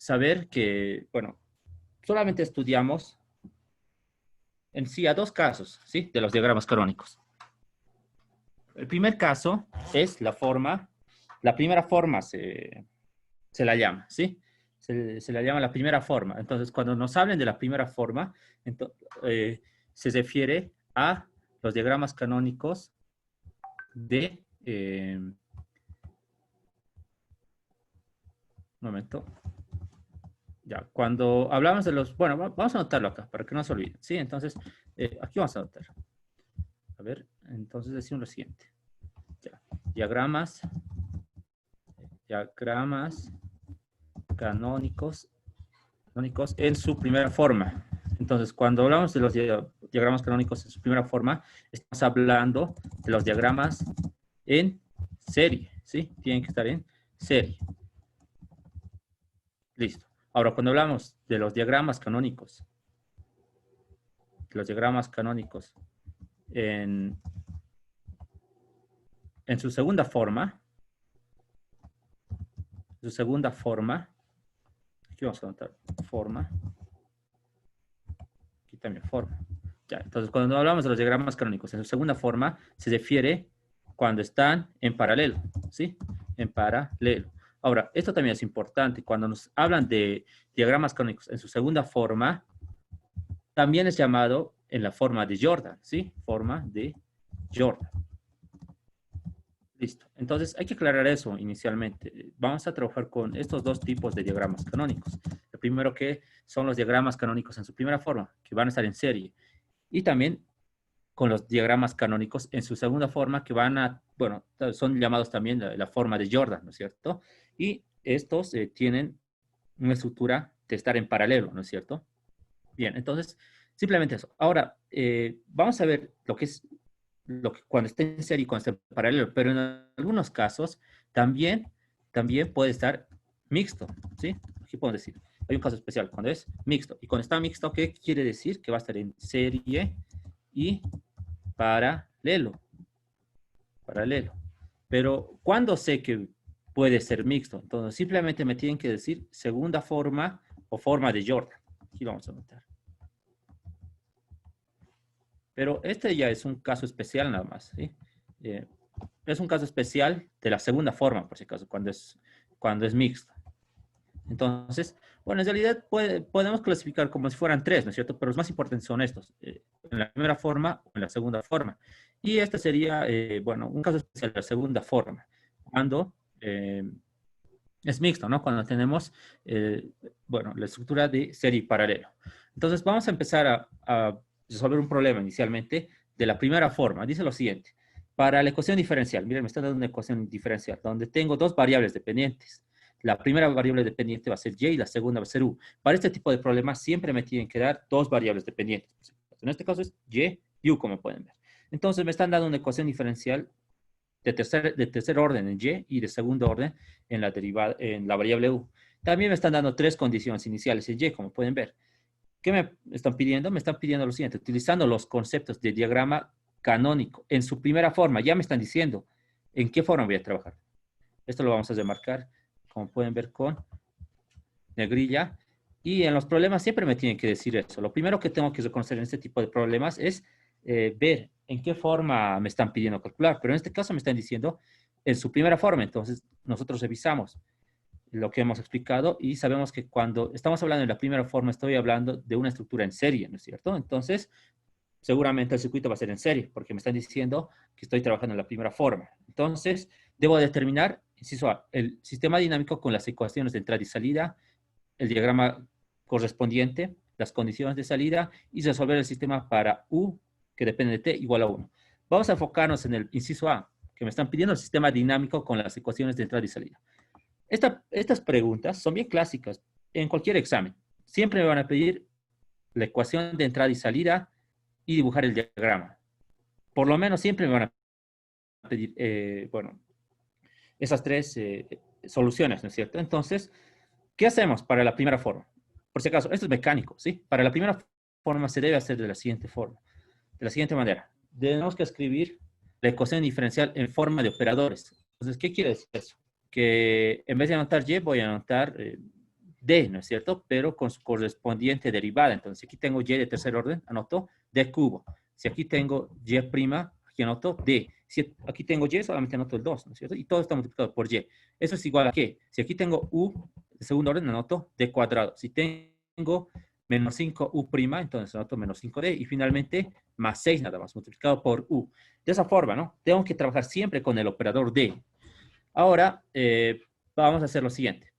saber que, bueno, solamente estudiamos en sí a dos casos, ¿sí? De los diagramas canónicos. El primer caso es la primera forma se la llama, ¿sí? Se la llama la primera forma. Entonces, cuando nos hablen de la primera forma, se refiere a los diagramas canónicos de... un momento. Ya, cuando hablamos de los... Bueno, vamos a anotarlo acá para que no se olviden, ¿sí? Entonces, aquí vamos a anotar. A ver, entonces decimos lo siguiente. Ya, diagramas canónicos en su primera forma. Entonces, cuando hablamos de los diagramas canónicos en su primera forma, estamos hablando de los diagramas en serie, ¿sí? Tienen que estar en serie. Listo. Ahora, cuando hablamos de los diagramas canónicos en su segunda forma, aquí vamos a anotar forma, aquí también forma. Ya, entonces, cuando hablamos de los diagramas canónicos en su segunda forma, se refiere cuando están en paralelo, ¿sí? En paralelo. Ahora, esto también es importante. Cuando nos hablan de diagramas canónicos en su segunda forma, también es llamado en la forma de Jordan, ¿sí? Forma de Jordan. Listo. Entonces, hay que aclarar eso inicialmente. Vamos a trabajar con estos dos tipos de diagramas canónicos. El primero que son los diagramas canónicos en su primera forma, que van a estar en serie. Y también con los diagramas canónicos en su segunda forma, que van a, bueno, son llamados también la forma de Jordan, ¿no es cierto? Y estos tienen una estructura de estar en paralelo, ¿no es cierto? Bien, entonces, simplemente eso. Ahora, vamos a ver lo que es cuando esté en serie y cuando esté en paralelo, pero en algunos casos también puede estar mixto, ¿sí? Aquí podemos decir, hay un caso especial cuando es mixto. Y cuando está mixto, ¿qué quiere decir? Que va a estar en serie y paralelo. Pero ¿cuándo sé que puede ser mixto? Entonces, simplemente me tienen que decir segunda forma o forma de Jordan. Aquí vamos a anotar. Pero este ya es un caso especial nada más, ¿sí? Es un caso especial de la segunda forma, por si acaso, cuando es mixto. Entonces, bueno, en realidad podemos clasificar como si fueran tres, ¿no es cierto? Pero los más importantes son estos, en la primera forma o en la segunda forma. Y este sería, bueno, un caso especial de la segunda forma, cuando es mixto, ¿no? Cuando tenemos, bueno, la estructura de serie y paralelo. Entonces, vamos a empezar a resolver un problema inicialmente de la primera forma. Dice lo siguiente. Para la ecuación diferencial, miren, me está dando una ecuación diferencial donde tengo dos variables dependientes. La primera variable dependiente va a ser y y la segunda va a ser u. Para este tipo de problemas siempre me tienen que dar dos variables dependientes. En este caso es y u, como pueden ver. Entonces, me están dando una ecuación diferencial de tercer orden en y de segundo orden en la variable u. También me están dando tres condiciones iniciales en y, como pueden ver. ¿Qué me están pidiendo? Me están pidiendo lo siguiente, utilizando los conceptos de diagrama canónico en su primera forma. Ya me están diciendo en qué forma voy a trabajar. Esto lo vamos a remarcar, como pueden ver, con negrilla. Y en los problemas siempre me tienen que decir eso. Lo primero que tengo que reconocer en este tipo de problemas es ver en qué forma me están pidiendo calcular. Pero en este caso me están diciendo en su primera forma. Entonces, nosotros revisamos lo que hemos explicado y sabemos que cuando estamos hablando de la primera forma, estoy hablando de una estructura en serie, ¿no es cierto? Entonces, seguramente el circuito va a ser en serie, porque me están diciendo que estoy trabajando en la primera forma. Entonces, debo determinar, inciso A, el sistema dinámico con las ecuaciones de entrada y salida, el diagrama correspondiente, las condiciones de salida y resolver el sistema para U, que depende de T, igual a 1. Vamos a enfocarnos en el inciso A, que me están pidiendo el sistema dinámico con las ecuaciones de entrada y salida. Estas preguntas son bien clásicas en cualquier examen. Siempre me van a pedir la ecuación de entrada y salida y dibujar el diagrama. Por lo menos siempre me van a pedir, bueno, esas tres soluciones, ¿no es cierto? Entonces, ¿qué hacemos para la primera forma? Por si acaso, esto es mecánico, ¿sí? Para la primera forma se debe hacer de la siguiente forma, de la siguiente manera. Tenemos que escribir la ecuación diferencial en forma de operadores. Entonces, ¿qué quiere decir eso? Que en vez de anotar y, voy a anotar D, ¿no es cierto? Pero con su correspondiente derivada. Entonces, si aquí tengo Y de tercer orden, anoto D cubo. Si aquí tengo Y prima, aquí anoto D. Si aquí tengo Y, solamente anoto el 2, ¿no es cierto? Y todo está multiplicado por Y. Eso es igual a ¿qué? Si aquí tengo U de segundo orden, anoto D cuadrado. Si tengo menos 5U prima, entonces anoto menos 5D. Y finalmente, más 6 nada más, multiplicado por U. De esa forma, ¿no? Tengo que trabajar siempre con el operador D. Ahora, vamos a hacer lo siguiente.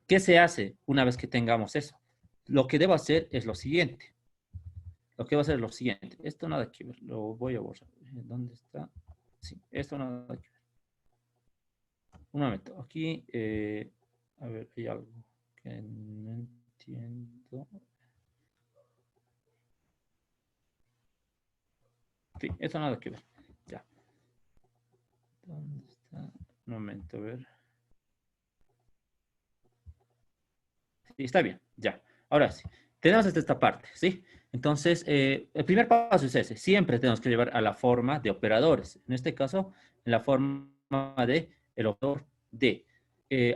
¿Qué se hace una vez que tengamos eso? Lo que debo hacer es lo siguiente. Lo que va a hacer es lo siguiente. Esto nada que ver. Lo voy a borrar. ¿Dónde está? Sí, esto nada que ver. Un momento. Aquí, a ver, hay algo que no entiendo. Sí, esto nada que ver. Ya. ¿Dónde está? Un momento, a ver. Sí, está bien, ya. Ahora sí. Tenemos esta parte, ¿sí? Entonces, el primer paso es ese. Siempre tenemos que llevar a la forma de operadores. En este caso, en la forma de el operador D.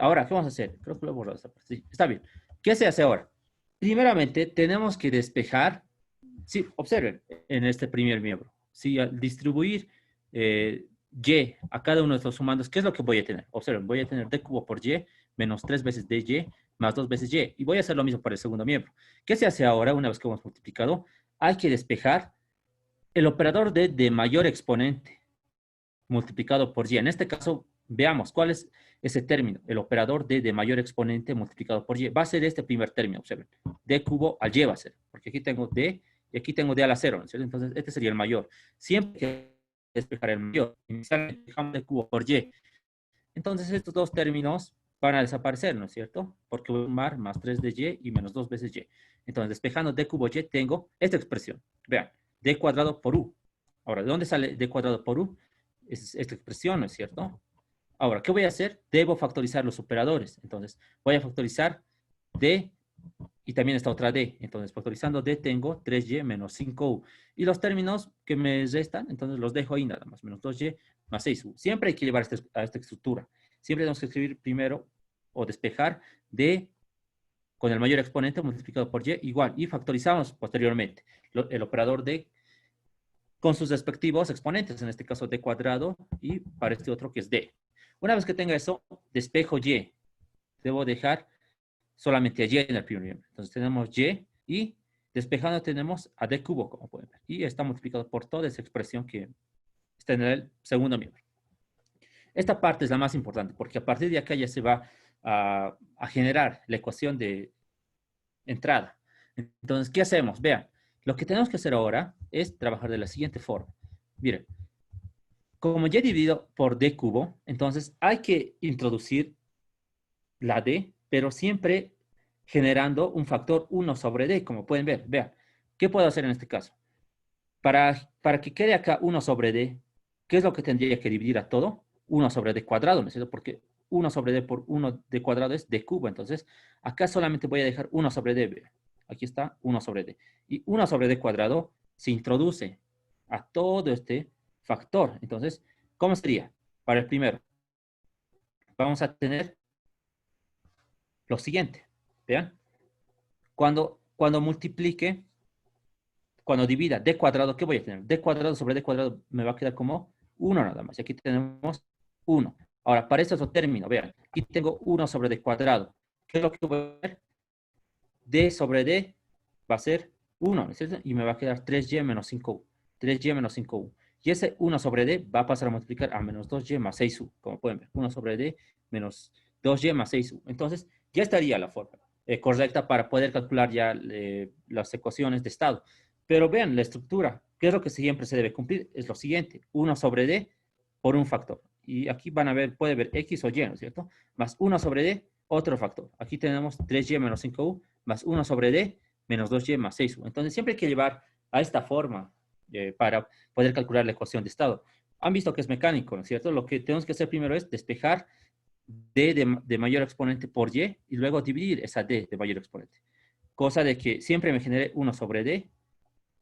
Ahora, ¿qué vamos a hacer? Creo que lo he borrado esta parte. Sí, está bien. ¿Qué se hace ahora? Primeramente, tenemos que despejar. Sí, observen en este primer miembro. Sí, al distribuir Y a cada uno de estos sumandos, ¿qué es lo que voy a tener? Observen, voy a tener D cubo por Y menos 3 veces DY más 2 veces Y. Y voy a hacer lo mismo para el segundo miembro. ¿Qué se hace ahora una vez que hemos multiplicado? Hay que despejar el operador de mayor exponente multiplicado por Y. En este caso, veamos cuál es ese término, el operador de mayor exponente multiplicado por Y. Va a ser este primer término, observen. D cubo al Y va a ser, porque aquí tengo D y aquí tengo D a la 0, ¿no es cierto? Entonces, este sería el mayor. Siempre que despejar el mayor, inicialmente dejamos D cubo por Y. Entonces, estos dos términos van a desaparecer, ¿no es cierto? Porque voy a sumar más 3 de Y y menos 2 veces Y. Entonces, despejando D cubo Y, tengo esta expresión. Vean, D cuadrado por U. Ahora, ¿de dónde sale D cuadrado por U? Es esta expresión, ¿no es cierto? Ahora, ¿qué voy a hacer? Debo factorizar los operadores. Entonces, voy a factorizar D y también esta otra D. Entonces, factorizando D tengo 3Y menos 5U. Y los términos que me restan, entonces los dejo ahí nada más. Menos 2Y más 6U. Siempre hay que llevar a esta estructura. Siempre tenemos que escribir primero o despejar D con el mayor exponente multiplicado por Y igual. Y factorizamos posteriormente el operador D con sus respectivos exponentes, en este caso D cuadrado y para este otro que es D. Una vez que tenga eso, despejo Y. Debo dejar solamente a Y en el primer miembro. Entonces tenemos y despejando tenemos a D cubo, como pueden ver. Y está multiplicado por toda esa expresión que está en el segundo miembro. Esta parte es la más importante porque a partir de acá ya se va a generar la ecuación de entrada. Entonces, ¿qué hacemos? Vean, lo que tenemos que hacer ahora es trabajar de la siguiente forma. Miren, como ya he dividido por D cubo, entonces hay que introducir la D, pero siempre generando un factor 1 sobre D, como pueden ver. Vean, ¿qué puedo hacer en este caso? Para que quede acá 1 sobre D, ¿qué es lo que tendría que dividir a todo? 1 sobre D cuadrado, ¿no es cierto? Porque 1 sobre D por 1 D cuadrado es D cubo. Entonces, acá solamente voy a dejar 1 sobre D. Vean. Aquí está 1 sobre D. Y 1 sobre D cuadrado se introduce a todo este factor. Entonces, ¿cómo sería? Para el primero, vamos a tener lo siguiente. Vean, cuando multiplique, cuando divida d cuadrado, ¿qué voy a tener? D cuadrado sobre D cuadrado me va a quedar como 1 nada más. Y aquí tenemos 1. Ahora, para este otro término, vean, aquí tengo 1 sobre D cuadrado. ¿Qué es lo que voy a ver? D sobre D va a ser 1, ¿no es cierto? Y me va a quedar 3y menos 5u. 3y menos 5u. Y ese 1 sobre D va a pasar a multiplicar a menos 2y más 6u. Como pueden ver, 1 sobre D menos 2y más 6u. Entonces, ya estaría la forma correcta para poder calcular ya las ecuaciones de estado. Pero vean la estructura. ¿Qué es lo que siempre se debe cumplir? Es lo siguiente. 1 sobre D por un factor. Y aquí van a ver, puede ver X o Y, ¿no es cierto? Más 1 sobre D, otro factor. Aquí tenemos 3Y menos 5U más 1 sobre D menos 2Y más 6U. Entonces, siempre hay que llevar a esta forma para poder calcular la ecuación de estado. Han visto que es mecánico, ¿no es cierto? Lo que tenemos que hacer primero es despejar D de mayor exponente por Y y luego dividir esa D de mayor exponente. Cosa de que siempre me genere 1 sobre D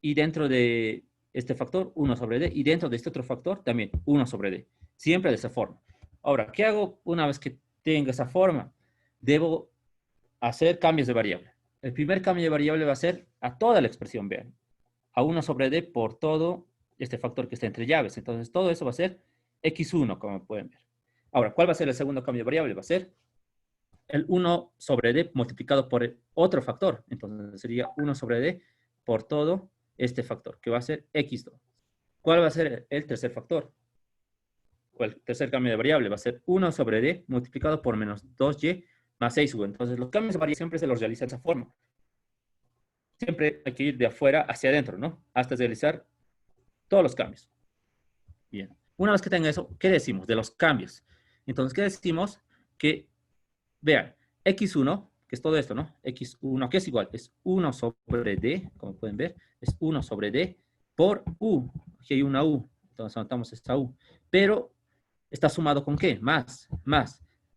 y dentro de este factor 1 sobre D y dentro de este otro factor también 1 sobre D. Siempre de esa forma. Ahora, ¿qué hago una vez que tenga esa forma? Debo hacer cambios de variable. El primer cambio de variable va a ser a toda la expresión, vean. A 1 sobre d por todo este factor que está entre llaves. Entonces, todo eso va a ser x1, como pueden ver. Ahora, ¿cuál va a ser el segundo cambio de variable? Va a ser el 1 sobre d multiplicado por el otro factor. Entonces, sería 1 sobre d por todo este factor, que va a ser x2. ¿Cuál va a ser el tercer factor? O el tercer cambio de variable va a ser 1 sobre d multiplicado por menos 2y más 6u. Entonces, los cambios de variable siempre se los realiza de esa forma. Siempre hay que ir de afuera hacia adentro, ¿no? Hasta realizar todos los cambios. Bien. Una vez que tenga eso, ¿qué decimos de los cambios? Entonces, ¿qué decimos? Que, vean, x1, que es todo esto, ¿no? x1, que es igual, es 1 sobre d, como pueden ver, es 1 sobre d por u. Aquí hay una u, entonces anotamos esta u. Pero, ¿está sumado con qué? Más.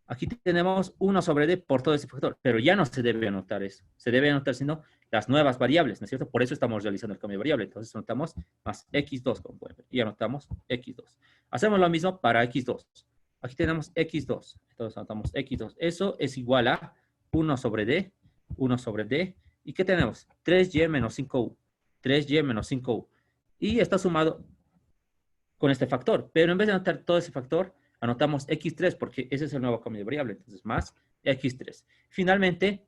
Aquí tenemos 1 sobre d por todo ese factor, pero ya no se debe anotar eso. Se debe anotar, sino las nuevas variables, ¿no es cierto? Por eso estamos realizando el cambio de variable. Entonces anotamos más x2, como pueden ver, y anotamos x2. Hacemos lo mismo para x2. Aquí tenemos x2, entonces anotamos x2. Eso es igual a 1 sobre d, ¿y qué tenemos? 3y menos 5u, 3y menos 5u. Y está sumado con este factor, pero en vez de anotar todo ese factor, anotamos x3 porque ese es el nuevo cambio de variable, entonces más x3. Finalmente,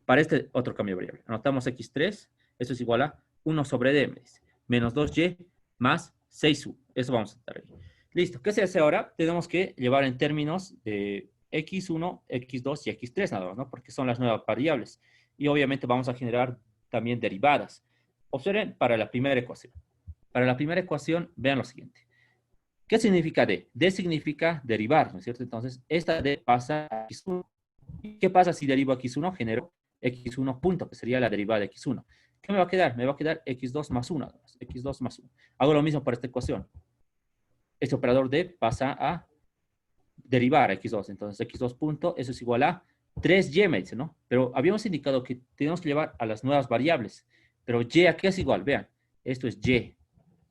para este otro cambio de variable, anotamos x3, eso es igual a 1 sobre d, me dice, menos 2y más 6u. Eso vamos a anotar ahí. Listo, ¿qué se hace ahora? Tenemos que llevar en términos de x1, x2 y x3 nada más, ¿no? Porque son las nuevas variables. Y obviamente vamos a generar también derivadas. Observen para la primera ecuación. Para la primera ecuación, vean lo siguiente. ¿Qué significa d? D significa derivar, ¿no es cierto? Entonces, esta d pasa a x1. ¿Y qué pasa si derivo x1? Genero x1 punto, que sería la derivada de x1. ¿Qué me va a quedar? Me va a quedar x2 más 1. x2 más 1. Hago lo mismo para esta ecuación. Este operador d pasa a derivar a x2. Entonces, x2 punto, eso es igual a 3y, me dice, ¿no? Pero habíamos indicado que tenemos que llevar a las nuevas variables. Pero y, ¿a qué es igual? Vean, esto es y.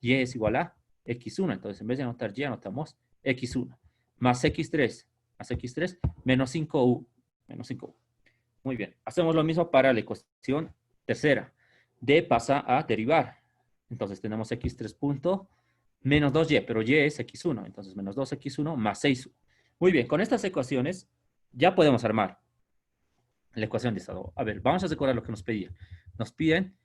Y es igual a x1. Entonces, en vez de anotar y, anotamos x1. Más x3, menos 5u. Menos 5u. Muy bien. Hacemos lo mismo para la ecuación tercera. D pasa a derivar. Entonces, tenemos x3 punto menos 2y, pero y es x1. Entonces, menos 2x1 más 6u. Muy bien. Con estas ecuaciones ya podemos armar la ecuación de estado. A ver, vamos a recordar lo que nos pedían. Nos piden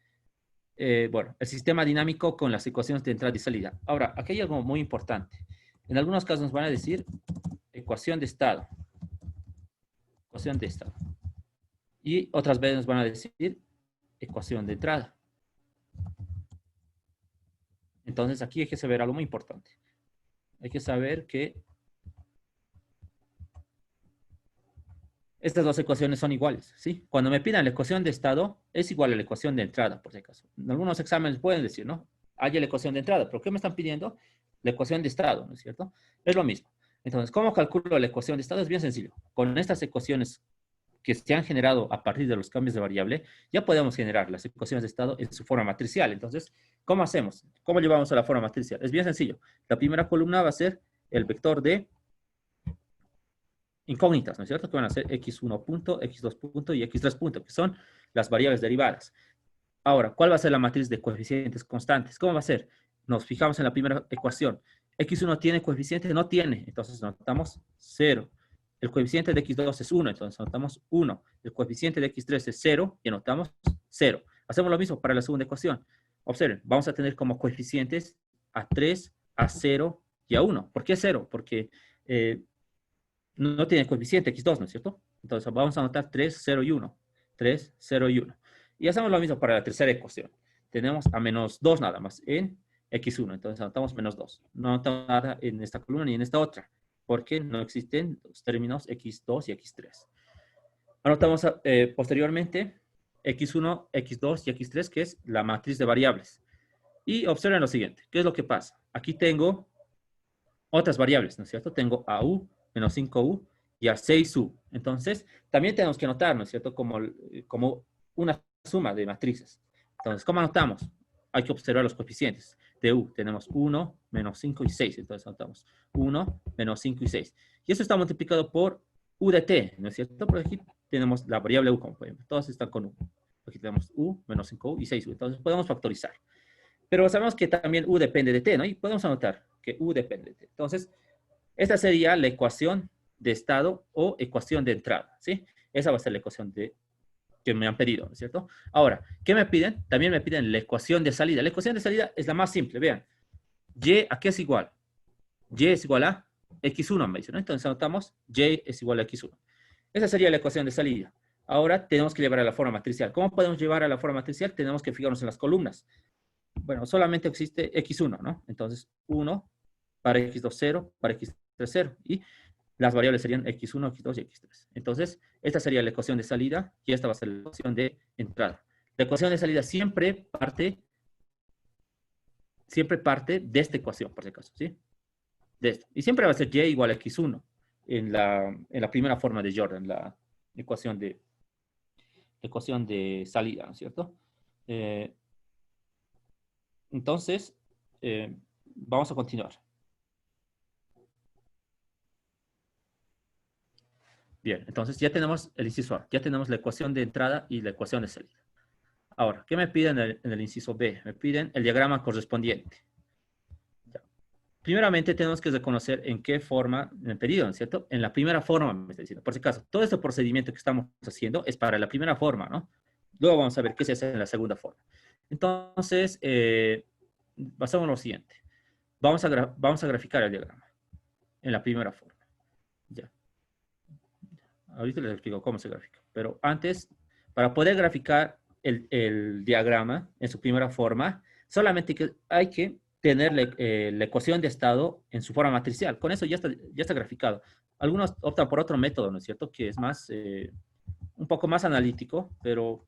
bueno, el sistema dinámico con las ecuaciones de entrada y salida. Ahora, aquí hay algo muy importante. En algunos casos nos van a decir ecuación de estado. Ecuación de estado. Y otras veces nos van a decir ecuación de entrada. Entonces, aquí hay que saber algo muy importante. Hay que saber que estas dos ecuaciones son iguales, ¿sí? Cuando me pidan la ecuación de estado, es igual a la ecuación de entrada, por si acaso. En algunos exámenes pueden decir, ¿no? Hay la ecuación de entrada, pero ¿qué me están pidiendo? La ecuación de estado, ¿no es cierto? Es lo mismo. Entonces, ¿cómo calculo la ecuación de estado? Es bien sencillo. Con estas ecuaciones que se han generado a partir de los cambios de variable, ya podemos generar las ecuaciones de estado en su forma matricial. Entonces, ¿cómo hacemos? ¿Cómo llevamos a la forma matricial? Es bien sencillo. La primera columna va a ser el vector de incógnitas, ¿no es cierto? Que van a ser x1 punto, x2 punto y x3 punto, que son las variables derivadas. Ahora, ¿cuál va a ser la matriz de coeficientes constantes? ¿Cómo va a ser? Nos fijamos en la primera ecuación. ¿X1 tiene coeficiente? No tiene. Entonces anotamos 0. El coeficiente de x2 es 1, entonces anotamos 1. El coeficiente de x3 es 0 y anotamos 0. Hacemos lo mismo para la segunda ecuación. Observen, vamos a tener como coeficientes a 3, a 0 y a 1. ¿Por qué 0? Porque no tiene coeficiente x2, ¿no es cierto? Entonces vamos a anotar 3, 0 y 1. 3, 0 y 1. Y hacemos lo mismo para la tercera ecuación. Tenemos a menos 2 nada más en x1. Entonces anotamos menos 2. No anotamos nada en esta columna ni en esta otra, porque no existen los términos x2 y x3. Anotamos posteriormente x1, x2 y x3, que es la matriz de variables. Y observen lo siguiente. ¿Qué es lo que pasa? Aquí tengo otras variables, ¿no es cierto? Tengo a u menos 5u y a 6u. Entonces, también tenemos que anotar, ¿no es cierto? Como una suma de matrices. Entonces, ¿cómo anotamos? Hay que observar los coeficientes. De u tenemos 1, menos 5 y 6. Entonces, anotamos 1, menos 5 y 6. Y eso está multiplicado por u de t, ¿no es cierto? Por aquí tenemos la variable u, como pueden ver. Todas están con u. Aquí tenemos u, menos 5u y 6u. Entonces podemos factorizar. Pero sabemos que también u depende de t, ¿no? Y podemos anotar que u depende de t. Entonces, esta sería la ecuación de estado o ecuación de entrada, ¿sí? Esa va a ser la ecuación que me han pedido, ¿no es cierto? Ahora, ¿qué me piden? También me piden la ecuación de salida. La ecuación de salida es la más simple, vean. Y, ¿a qué es igual? Y es igual a x1, me dice, ¿no? Entonces anotamos y es igual a x1. Esa sería la ecuación de salida. Ahora tenemos que llevar a la forma matricial. ¿Cómo podemos llevar a la forma matricial? Tenemos que fijarnos en las columnas. Bueno, solamente existe x1, ¿no? Entonces, 1 para x2, 0, para x3, 0. Y las variables serían x1, x2 y x3. Entonces, esta sería la ecuación de salida y esta va a ser la ecuación de entrada. La ecuación de salida siempre parte de esta ecuación, por si acaso, ¿sí? De esto. Y siempre va a ser y igual a x1 en la primera forma de Jordan, la ecuación de salida, ¿no es cierto? Entonces, vamos a continuar. Bien, entonces ya tenemos el inciso A, ya tenemos la ecuación de entrada y la ecuación de salida. Ahora, ¿qué me piden en el inciso B? Me piden el diagrama correspondiente. Ya. Primeramente tenemos que reconocer en qué forma me han pedido, ¿no es cierto? En la primera forma me está diciendo. Por si acaso, todo este procedimiento que estamos haciendo es para la primera forma, ¿no? Luego vamos a ver qué se hace en la segunda forma. Entonces, pasamos a lo siguiente. Vamos a graficar el diagrama en la primera forma. Ya. Ahorita les explico cómo se grafica. Pero antes, para poder graficar el diagrama en su primera forma, solamente hay que tener la ecuación de estado en su forma matricial. Con eso ya está graficado. Algunos optan por otro método, ¿no es cierto? Que es más, un poco más analítico, pero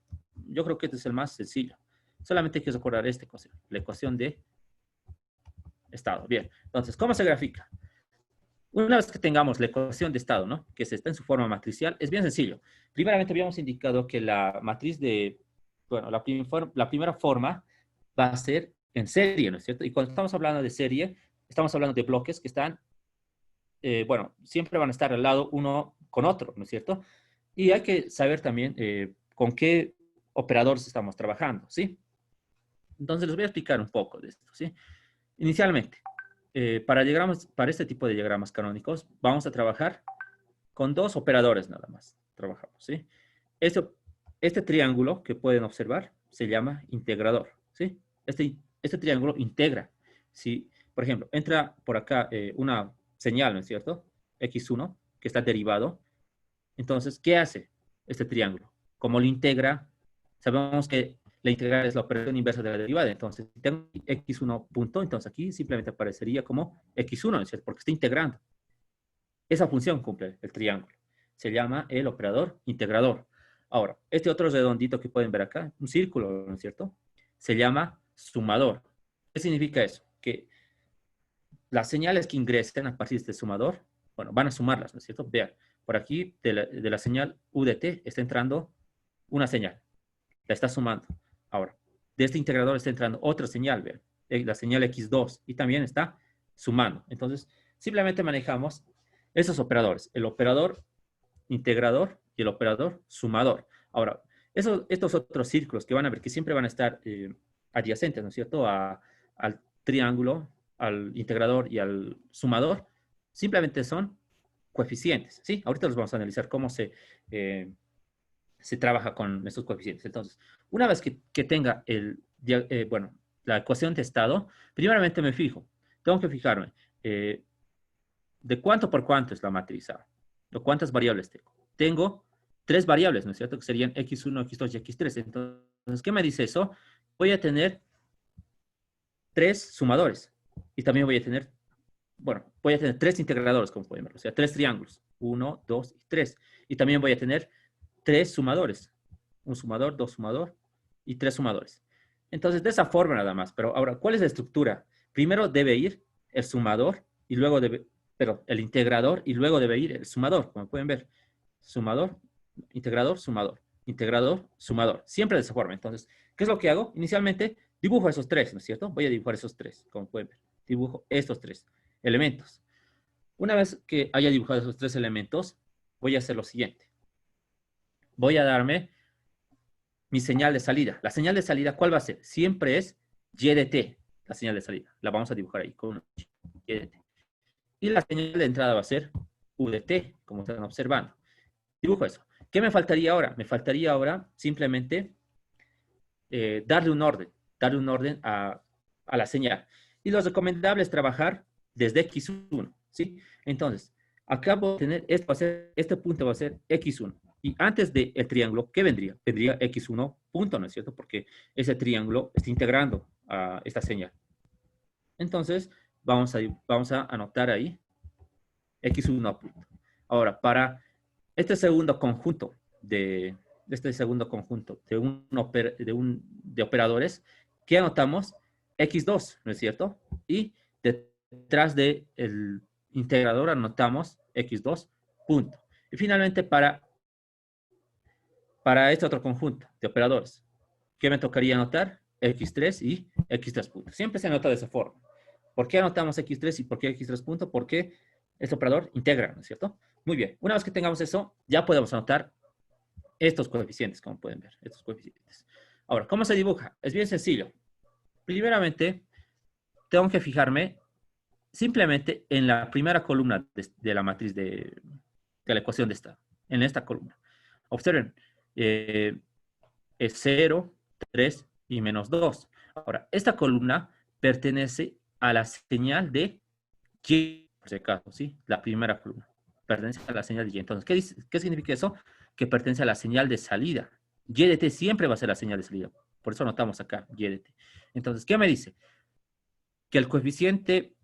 yo creo que este es el más sencillo. Solamente hay que recordar esta ecuación, la ecuación de estado. Bien, entonces, ¿cómo se grafica? Una vez que tengamos la ecuación de estado, ¿no? Que se está en su forma matricial, es bien sencillo. Primeramente habíamos indicado que la matriz bueno, la primera forma va a ser en serie, ¿no es cierto? Y cuando estamos hablando de serie, estamos hablando de bloques que están, bueno, siempre van a estar al lado uno con otro, ¿no es cierto? Y hay que saber también con qué operadores estamos trabajando, ¿sí? Entonces les voy a explicar un poco de esto, ¿sí? Inicialmente, para este tipo de diagramas canónicos, vamos a trabajar con dos operadores nada más. Trabajamos, ¿sí? Este, este triángulo que pueden observar se llama integrador, ¿sí? Este triángulo integra. Si, por ejemplo, entra por acá una señal, ¿no es cierto? X1, que está derivado. Entonces, ¿qué hace este triángulo? Como lo integra, sabemos que la integral es la operación inversa de la derivada. Entonces, si tengo x1 punto, entonces aquí simplemente aparecería como x1, ¿no es cierto? Porque está integrando. Esa función cumple el triángulo. Se llama el operador integrador. Ahora, este otro redondito que pueden ver acá, un círculo, ¿no es cierto? Se llama sumador. ¿Qué significa eso? Que las señales que ingresen a partir de este sumador, bueno, van a sumarlas, ¿no es cierto? Vean, por aquí de la señal U de T está entrando una señal. La está sumando. Ahora, de este integrador está entrando otra señal, vean, la señal X2, y también está sumando. Entonces, simplemente manejamos esos operadores, el operador integrador y el operador sumador. Ahora, estos otros círculos que van a ver que siempre van a estar adyacentes, ¿no es cierto?, al triángulo, al integrador y al sumador, simplemente son coeficientes, ¿sí? Ahorita los vamos a analizar cómo se trabaja con estos coeficientes. Entonces, una vez que tenga bueno, la ecuación de estado, primeramente me fijo, tengo que fijarme de cuánto por cuánto es la matriz A, o cuántas variables tengo. Tengo tres variables, ¿no es cierto? Que serían x1, x2 y x3. Entonces, ¿qué me dice eso? Voy a tener tres sumadores y también voy a tener tres integradores, como pueden ver, o sea, tres triángulos, 1, 2 y 3. Y también voy a tener tres sumadores, un sumador, dos sumador y tres sumadores. Entonces, de esa forma nada más. Pero ahora, ¿cuál es la estructura? Primero debe ir el sumador y luego el integrador y luego debe ir el sumador, como pueden ver. Sumador, integrador, sumador. Siempre de esa forma. Entonces, ¿qué es lo que hago? Inicialmente dibujo esos tres, ¿no es cierto? Voy a dibujar esos tres, como pueden ver. Dibujo estos tres elementos. Una vez que haya dibujado esos tres elementos, voy a hacer lo siguiente. voy a darme mi señal de salida. La señal de salida, ¿cuál va a ser? Siempre es Y de t, la señal de salida. La vamos a dibujar ahí con una Y de t. Y la señal de entrada va a ser U de t, como están observando. Dibujo eso. ¿Qué me faltaría ahora? Me faltaría ahora simplemente darle un orden a la señal. Y lo recomendable es trabajar desde X1, ¿sí? Entonces, acá voy a tener, este punto va a ser X1. Y antes del triángulo, ¿qué vendría? Vendría X1 punto, ¿no es cierto? Porque ese triángulo está integrando a esta señal. Entonces, vamos a anotar ahí X1 punto. Ahora, para este segundo conjunto de de operadores, ¿qué anotamos? X2, ¿no es cierto? Y detrás del integrador anotamos X2 punto. Y finalmente para este otro conjunto de operadores, ¿qué me tocaría anotar? X3 y X3 punto. Siempre se anota de esa forma. ¿Por qué anotamos X3 y por qué X3 punto? Porque este operador integra, ¿no es cierto? Muy bien. Una vez que tengamos eso, ya podemos anotar estos coeficientes, como pueden ver, estos coeficientes. Ahora, ¿cómo se dibuja? Es bien sencillo. Primeramente, tengo que fijarme simplemente en la primera columna de la matriz de la ecuación de estado, en esta columna. Observen, es 0, 3 y menos 2. Ahora, esta columna pertenece a la señal de Y, por si acaso, ¿sí? La primera columna pertenece a la señal de Y. Entonces, ¿qué significa eso? Que pertenece a la señal de salida. Y de t siempre va a ser la señal de salida. Por eso anotamos acá Y de t. Entonces, ¿qué me dice? Que el coeficiente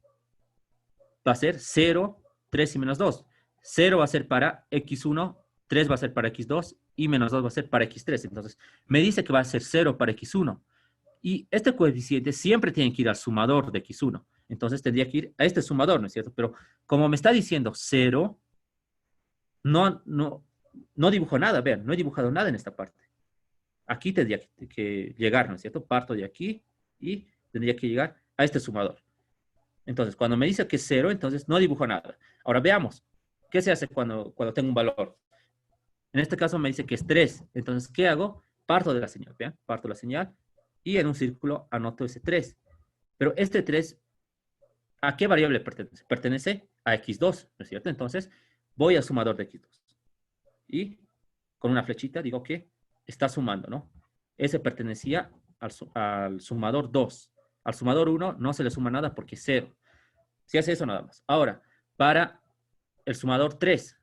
va a ser 0, 3 y menos 2. 0 va a ser para X1, 3 va a ser para X2 y menos 2 va a ser para X3. Entonces, me dice que va a ser 0 para X1. Y este coeficiente siempre tiene que ir al sumador de X1. Entonces, tendría que ir a este sumador, ¿no es cierto? Pero como me está diciendo 0, no dibujo nada. Vean, no he dibujado nada en esta parte. Aquí tendría que llegar, ¿no es cierto? Parto de aquí y tendría que llegar a este sumador. Entonces, cuando me dice que es 0, entonces no dibujo nada. Ahora veamos, ¿qué se hace cuando tengo un valor? En este caso me dice que es 3. Entonces, ¿qué hago? Parto de la señal, ¿vean? Parto la señal y en un círculo anoto ese 3. Pero este 3, ¿a qué variable pertenece? Pertenece a X2, ¿no es cierto? Entonces, voy al sumador de X2. Y con una flechita digo que está sumando, ¿no? Ese pertenecía al sumador 2. Al sumador 1 no se le suma nada porque es 0. Si hace eso nada más. Ahora, para el sumador 3,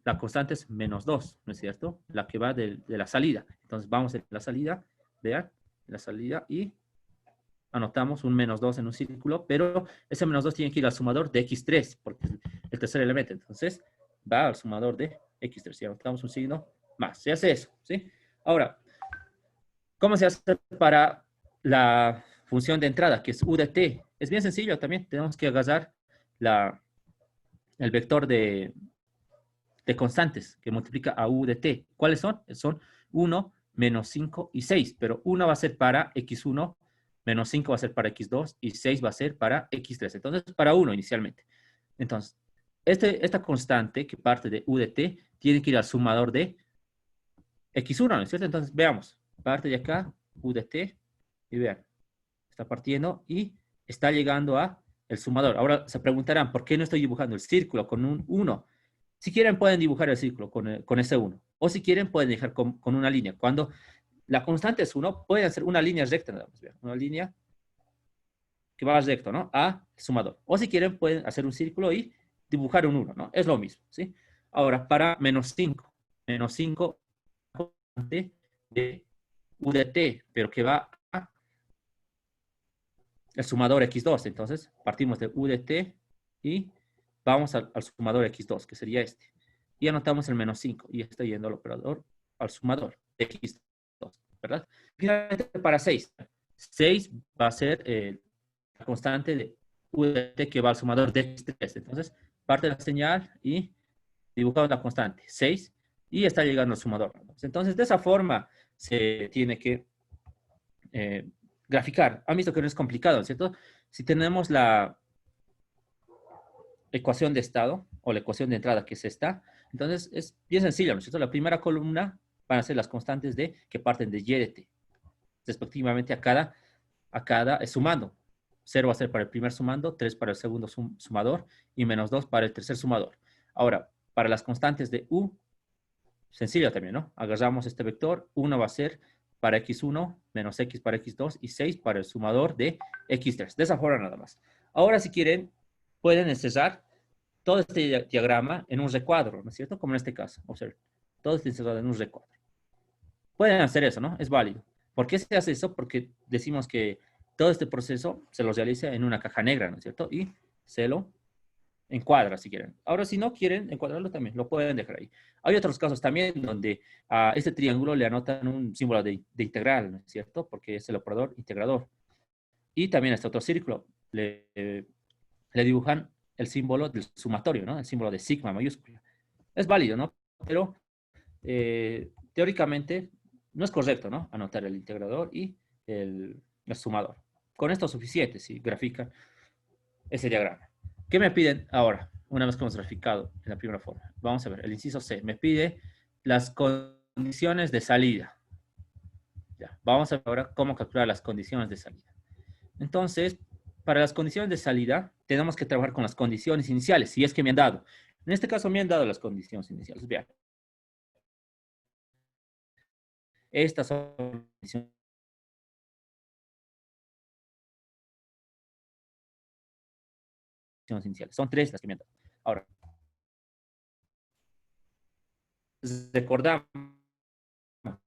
la constante es menos 2, ¿no es cierto? La que va de la salida. Entonces vamos a la salida, vean, la salida y anotamos un menos 2 en un círculo, pero ese menos 2 tiene que ir al sumador de X3, porque es el tercer elemento. Entonces va al sumador de X3. Y anotamos un signo más. Se hace eso, ¿sí? Ahora, ¿cómo se hace para la función de entrada, que es U de t? Es bien sencillo también. Tenemos que agarrar el vector de constantes que multiplica a U de t. ¿Cuáles son? Son 1, menos 5 y 6. Pero 1 va a ser para X1, menos 5 va a ser para X2 y 6 va a ser para X3. Entonces, para 1 inicialmente. Entonces, esta constante que parte de U de t tiene que ir al sumador de X1, ¿no es cierto? Entonces, veamos. Parte de acá, U de t, y vean, está partiendo y está llegando a el sumador. Ahora se preguntarán, ¿por qué no estoy dibujando el círculo con un 1? Si quieren, pueden dibujar el círculo con ese 1. O si quieren, pueden dejar con una línea. Cuando la constante es 1, pueden hacer una línea recta, nada más. Vean, una línea que va recto, ¿no? A sumador. O si quieren, pueden hacer un círculo y dibujar un 1, ¿no? Es lo mismo, ¿sí? Ahora, para menos 5. Menos 5 de U de t, pero que va a el sumador X2. Entonces, partimos de U de t y vamos al sumador X2, que sería este. Y anotamos el menos 5 y está yendo al operador, al sumador de X2, ¿verdad? Finalmente, para 6. 6 va a ser la constante de U de t que va al sumador de X3. Entonces, parte de la señal y dibujamos la constante 6 y está llegando al sumador. Entonces, de esa forma se tiene que graficar. Han visto que no es complicado, ¿cierto? Si tenemos la ecuación de estado o la ecuación de entrada, que es esta, entonces es bien sencillo, ¿no es cierto? La primera columna van a ser las constantes de que parten de y de t, respectivamente a cada sumando. 0 va a ser para el primer sumando, 3 para el segundo sumador y menos 2 para el tercer sumador. Ahora, para las constantes de u, sencillo también, ¿no? Agarramos este vector, 1 va a ser para x1, menos x para x2 y 6 para el sumador de x3. De esa forma nada más. Ahora, si quieren, pueden encerrar todo este diagrama en un recuadro, ¿no es cierto? Como en este caso, observen. Todo está encerrado en un recuadro. Pueden hacer eso, ¿no? Es válido. ¿Por qué se hace eso? Porque decimos que todo este proceso se lo realiza en una caja negra, ¿no es cierto? Y se lo encuadra si quieren. Ahora, si no quieren encuadrarlo también, lo pueden dejar ahí. Hay otros casos también donde a este triángulo le anotan un símbolo de integral, ¿no es cierto? Porque es el operador integrador. Y también a este otro círculo le dibujan el símbolo del sumatorio, ¿no? El símbolo de sigma mayúscula. Es válido, ¿no? Pero teóricamente no es correcto, ¿no? Anotar el integrador y el sumador. Con esto es suficiente si grafican ese diagrama. ¿Qué me piden ahora? Una vez que hemos graficado en la primera forma. Vamos a ver, el inciso C me pide las condiciones de salida. Ya, vamos a ver ahora cómo calcular las condiciones de salida. Entonces, para las condiciones de salida, tenemos que trabajar con las condiciones iniciales, si es que me han dado. En este caso me han dado las condiciones iniciales. Vean. Estas son las condiciones iniciales. Son 3 las que me han dado. Ahora, recordamos la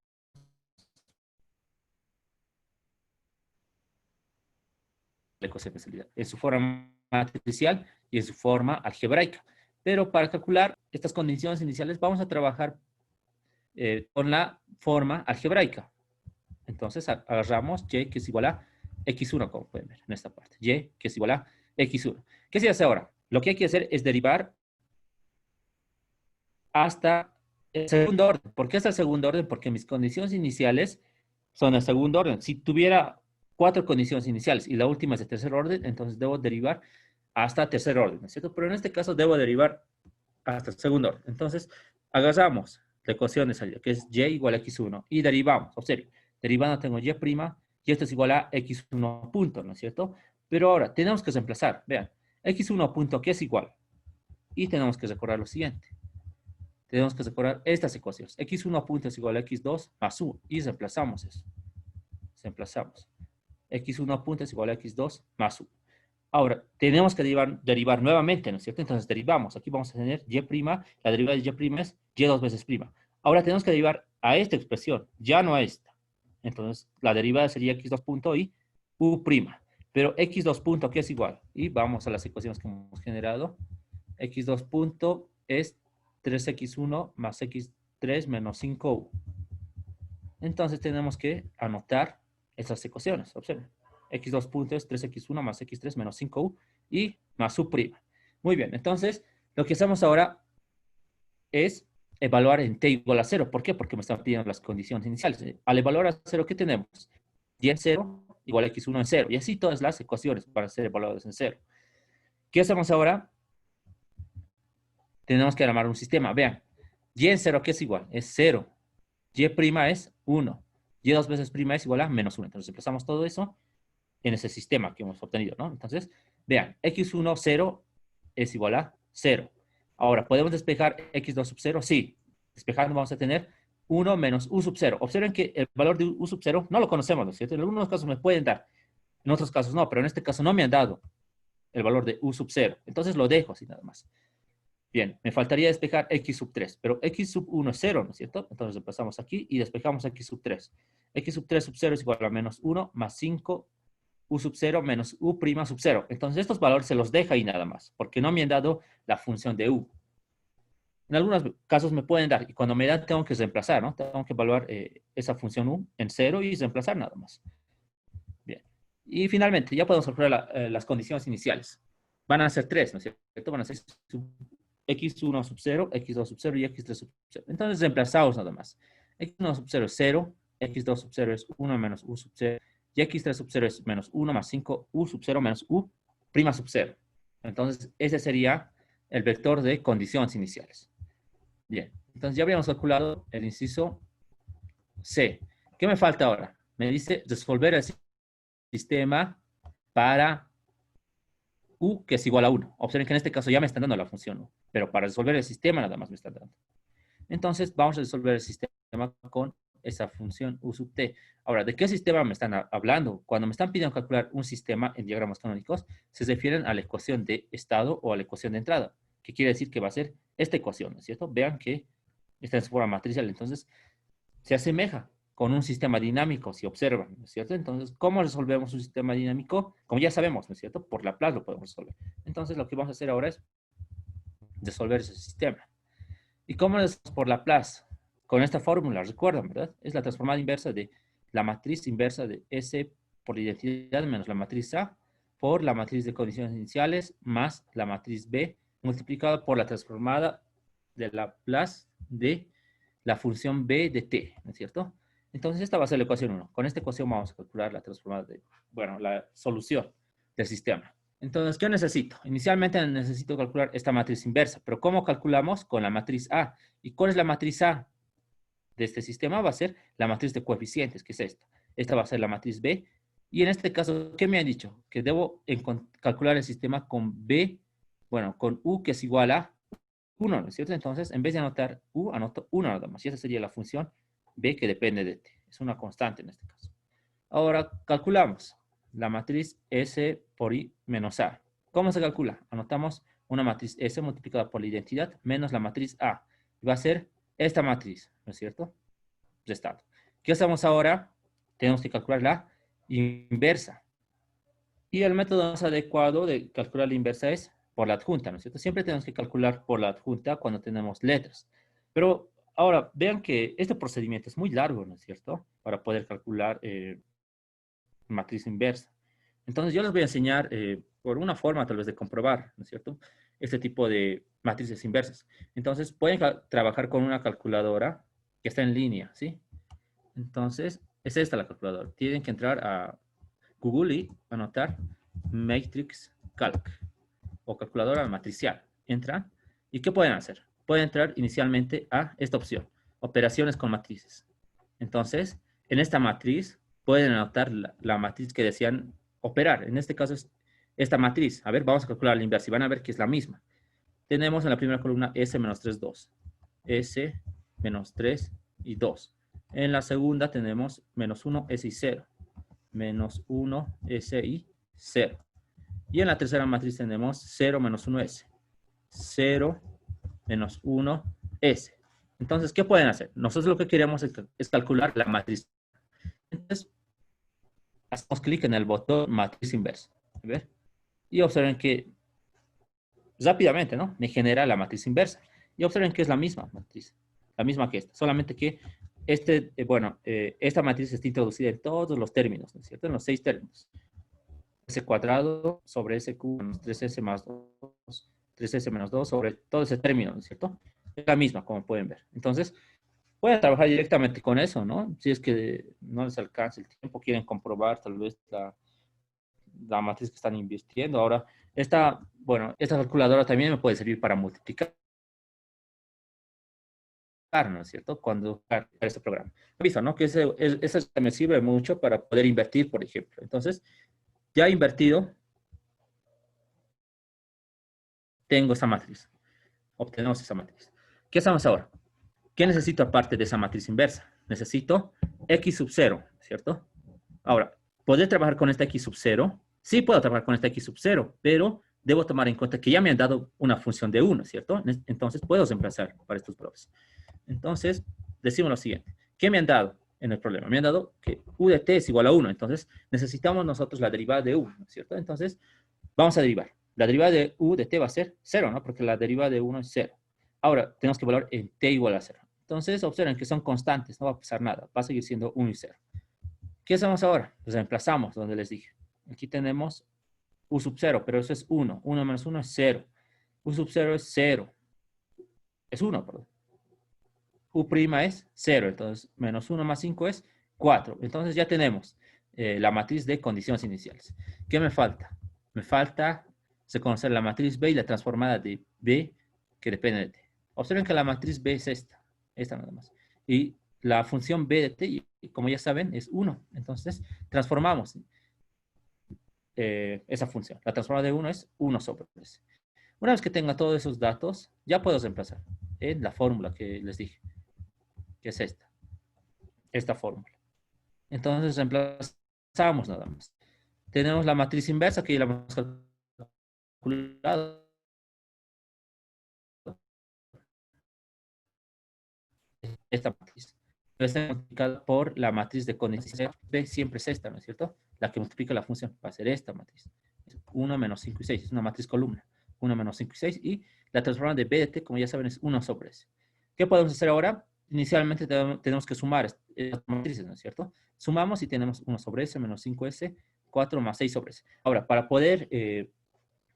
ecuación de salida en su forma matricial y en su forma algebraica. Pero para calcular estas condiciones iniciales vamos a trabajar con la forma algebraica. Entonces agarramos y que es igual a x1, como pueden ver en esta parte. Y que es igual a x1. ¿Qué se hace ahora? Lo que hay que hacer es derivar hasta el segundo orden. ¿Por qué hasta el segundo orden? Porque mis condiciones iniciales son el segundo orden. Si tuviera 4 condiciones iniciales y la última es de tercer orden, entonces debo derivar hasta tercer orden, ¿no es cierto? Pero en este caso debo derivar hasta el segundo orden. Entonces, agarramos la ecuación de salida, que es y igual a x1, y derivamos. Observen, derivando tengo y', y esto es igual a x1 punto, ¿no es cierto? Pero ahora, tenemos que reemplazar. Vean, x1 punto, ¿qué es igual? Y tenemos que recordar lo siguiente. Tenemos que recordar estas ecuaciones. x1 punto es igual a x2 más u, y reemplazamos eso. Reemplazamos. x1 punto es igual a x2 más u. Ahora, tenemos que derivar nuevamente, ¿no es cierto? Entonces derivamos. Aquí vamos a tener y', la derivada de y' es y dos veces prima. Ahora tenemos que derivar a esta expresión, ya no a esta. Entonces, la derivada sería x2 punto y u'. Pero x2 punto, ¿qué es igual? Y vamos a las ecuaciones que hemos generado. x2 punto es 3x1 más x3 menos 5u. Entonces tenemos que anotar estas ecuaciones. Observen. X2 punto es 3x1 más x3 menos 5u y más u'. Muy bien, entonces lo que hacemos ahora es evaluar en t igual a 0. ¿Por qué? Porque me están pidiendo las condiciones iniciales. Al evaluar a 0, ¿qué tenemos? Y en 0 igual a x1 en 0. Y así todas las ecuaciones para ser evaluadas en 0. ¿Qué hacemos ahora? Tenemos que armar un sistema. Vean, y en 0, ¿qué es igual? Es 0. Y' es 1. Y dos veces prima es igual a menos 1. Entonces, empezamos todo eso en ese sistema que hemos obtenido, ¿no? Entonces, vean, x1, 0 es igual a 0. Ahora, ¿podemos despejar x2 sub 0? Sí. Despejando vamos a tener 1 menos u sub 0. Observen que el valor de u sub 0 no lo conocemos, ¿no es cierto? En algunos casos me pueden dar, en otros casos no, pero en este caso no me han dado el valor de u sub 0. Entonces lo dejo así nada más. Bien, me faltaría despejar x sub 3, pero x sub 1 es 0, ¿no es cierto? Entonces empezamos aquí y despejamos x sub 3. X sub 3 sub 0 es igual a menos 1 más 5 u sub 0 menos u' sub 0. Entonces estos valores se los deja ahí nada más, porque no me han dado la función de u. En algunos casos me pueden dar, y cuando me dan tengo que reemplazar, ¿no? Tengo que evaluar esa función u en 0 y reemplazar nada más. Bien. Y finalmente, ya podemos calcular las condiciones iniciales. Van a ser 3, ¿no es cierto? Van a ser x1 sub 0, x2 sub 0 y x3 sub 0. Entonces reemplazamos nada más. x1 sub 0 es 0, x2 sub 0 es 1 menos u sub 0, y x3 sub 0 es menos 1 más 5 u sub 0 menos u' sub 0. Entonces, ese sería el vector de condiciones iniciales. Bien, entonces ya habíamos calculado el inciso C. ¿Qué me falta ahora? Me dice resolver el sistema para U, que es igual a 1. Observen que en este caso ya me están dando la función U, pero para resolver el sistema nada más me están dando. Entonces, vamos a resolver el sistema con esa función U sub t. Ahora, ¿de qué sistema me están hablando? Cuando me están pidiendo calcular un sistema en diagramas canónicos, se refieren a la ecuación de estado o a la ecuación de entrada, que quiere decir que va a ser esta ecuación, ¿no es cierto? Vean que está en su forma matricial, entonces se asemeja con un sistema dinámico, si observan, ¿no es cierto? Entonces, ¿cómo resolvemos un sistema dinámico? Como ya sabemos, ¿no es cierto? Por Laplace lo podemos resolver. Entonces, lo que vamos a hacer ahora es resolver ese sistema. ¿Y cómo lo hacemos por Laplace? Con esta fórmula, recuerdan, ¿verdad? Es la transformada inversa de la matriz inversa de S por la identidad menos la matriz A por la matriz de condiciones iniciales más la matriz B multiplicada por la transformada de Laplace de la función B de t, ¿no es cierto? Entonces esta va a ser la ecuación 1. Con esta ecuación vamos a calcular la transformada de, bueno, la solución del sistema. Entonces, ¿qué necesito? Inicialmente necesito calcular esta matriz inversa, pero ¿cómo calculamos? Con la matriz A. ¿Y cuál es la matriz A de este sistema? Va a ser la matriz de coeficientes, que es esta. Esta va a ser la matriz B. Y en este caso, ¿qué me han dicho? Que debo calcular el sistema con B, bueno, con U, que es igual a 1, ¿no es cierto? Entonces, en vez de anotar U, anoto 1 nada más. Y esa sería la función B que depende de t. Es una constante en este caso. Ahora, calculamos la matriz S por I menos A. ¿Cómo se calcula? Anotamos una matriz S multiplicada por la identidad menos la matriz A. Y va a ser esta matriz, ¿no es cierto? Restando. ¿Qué hacemos ahora? Tenemos que calcular la inversa. Y el método más adecuado de calcular la inversa es por la adjunta, ¿no es cierto? Siempre tenemos que calcular por la adjunta cuando tenemos letras. Pero ahora, vean que este procedimiento es muy largo, ¿no es cierto? Para poder calcular matriz inversa. Entonces yo les voy a enseñar por una forma tal vez de comprobar, ¿no es cierto? Este tipo de matrices inversas. Entonces pueden trabajar con una calculadora que está en línea, ¿sí? Entonces es esta la calculadora. Tienen que entrar a Google y anotar Matrix Calc o calculadora matricial. Entran y ¿qué pueden hacer? Pueden entrar inicialmente a esta opción, operaciones con matrices. Entonces, en esta matriz pueden anotar la matriz que desean operar. En este caso es esta matriz. A ver, vamos a calcular la inversa y van a ver que es la misma. Tenemos en la primera columna S menos 3, 2. S menos 3 y 2. En la segunda tenemos menos 1, S y 0. Menos 1, S y 0. Y en la tercera matriz tenemos 0 menos 1S. 0 menos 1S. Entonces, ¿qué pueden hacer? Nosotros lo que queremos es calcular la matriz. Entonces, hacemos clic en el botón matriz inversa. A ver. Y observen que rápidamente, ¿no? Me genera la matriz inversa. Y observen que es la misma matriz. La misma que esta. Solamente que esta matriz está introducida en todos los términos, ¿no es cierto? En los 6 términos. S cuadrado sobre S cubo menos 3S más 2, 3S menos 2 sobre todo ese término, ¿no es cierto? Es la misma, como pueden ver. Entonces, pueden trabajar directamente con eso, ¿no? Si es que no les alcanza el tiempo, quieren comprobar tal vez la matriz que están invirtiendo. Ahora, esta calculadora también me puede servir para multiplicar, ¿no es cierto? Cuando este programa. He visto, ¿no? Que ese me sirve mucho para poder invertir, por ejemplo. Entonces, ya invertido, tengo esa matriz. Obtenemos esa matriz. ¿Qué hacemos ahora? ¿Qué necesito aparte de esa matriz inversa? Necesito x sub 0, ¿cierto? Ahora, ¿poder trabajar con esta x sub 0? Sí puedo trabajar con esta x sub 0, pero debo tomar en cuenta que ya me han dado una función de 1, ¿cierto? Entonces, puedo reemplazar para estos valores. Entonces, decimos lo siguiente. ¿Qué me han dado en el problema? Me han dado que u de t es igual a 1. Entonces, necesitamos nosotros la derivada de u, ¿no es cierto? Entonces, vamos a derivar. La derivada de u de t va a ser 0, ¿no? Porque la derivada de 1 es 0. Ahora, tenemos que evaluar en t igual a 0. Entonces, observen que son constantes, no va a pasar nada. Va a seguir siendo 1 y 0. ¿Qué hacemos ahora? Pues reemplazamos donde les dije. Aquí tenemos u sub 0, pero eso es 1. 1 menos 1 es 0. U sub 0 es 0. Es 1, perdón. U' es 0. Entonces, menos 1 más 5 es 4. Entonces, ya tenemos la matriz de condiciones iniciales. ¿Qué me falta? Me falta conocer la matriz B y la transformada de B que depende de T. Observen que la matriz B es esta nada más. Y la función b de t, como ya saben, es 1. Entonces, transformamos esa función. La transformada de 1 es 1 sobre s. Una vez que tenga todos esos datos, ya puedo reemplazar en la fórmula que les dije, que es esta fórmula. Entonces, reemplazamos nada más. Tenemos la matriz inversa que ya la hemos calculado. Esta matriz. Está multiplicada por la matriz de condición B, siempre es esta, ¿no es cierto? La que multiplica la función va a ser esta matriz. 1 menos 5 y 6, es una matriz columna. 1 menos 5 y 6, y la transformada de B de t, como ya saben, es 1 sobre S. ¿Qué podemos hacer ahora? Inicialmente tenemos que sumar estas matrices, ¿no es cierto? Sumamos y tenemos 1 sobre S menos 5S, 4 más 6 sobre S. Ahora, para poder,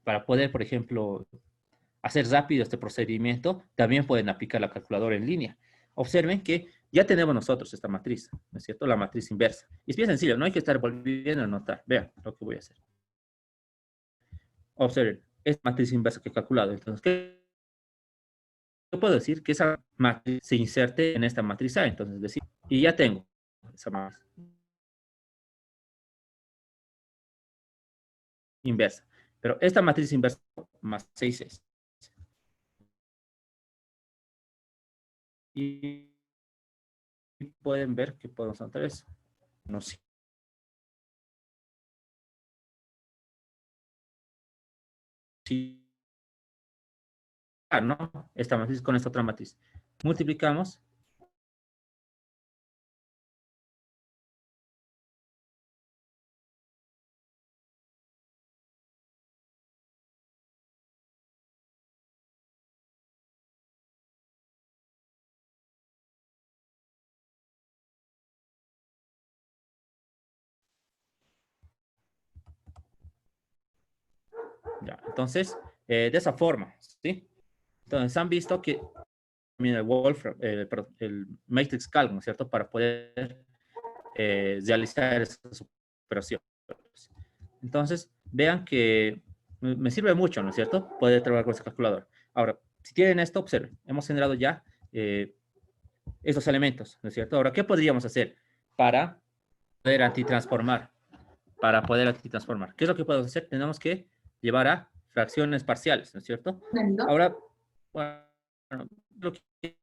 por ejemplo, hacer rápido este procedimiento, también pueden aplicar la calculadora en línea. Observen que ya tenemos nosotros esta matriz, ¿no es cierto? La matriz inversa. Y es bien sencillo, no hay que estar volviendo a anotar. Vean lo que voy a hacer. Observen, es matriz inversa que he calculado. Entonces, ¿qué puedo decir? Que esa matriz se inserte en esta matriz A. Entonces, decir, y ya tengo esa matriz inversa. Pero esta matriz inversa más 6 es. Y pueden ver que podemos anotar eso. No sé. Si ¿no? Esta matriz con esta otra matriz. Multiplicamos. Ya, entonces, de esa forma, ¿sí? Entonces, han visto que el Wolfram, perdón, el Matrix Calc, ¿no es cierto? Para poder realizar esas operaciones. Entonces, vean que me sirve mucho, ¿no es cierto? Poder trabajar con ese calculador. Ahora, si tienen esto, observen, hemos generado ya esos elementos, ¿no es cierto? Ahora, ¿qué podríamos hacer para poder antitransformar? Para poder antitransformar. ¿Qué es lo que podemos hacer? Tenemos que llevar a fracciones parciales, ¿no es cierto? Ahora, bueno, lo que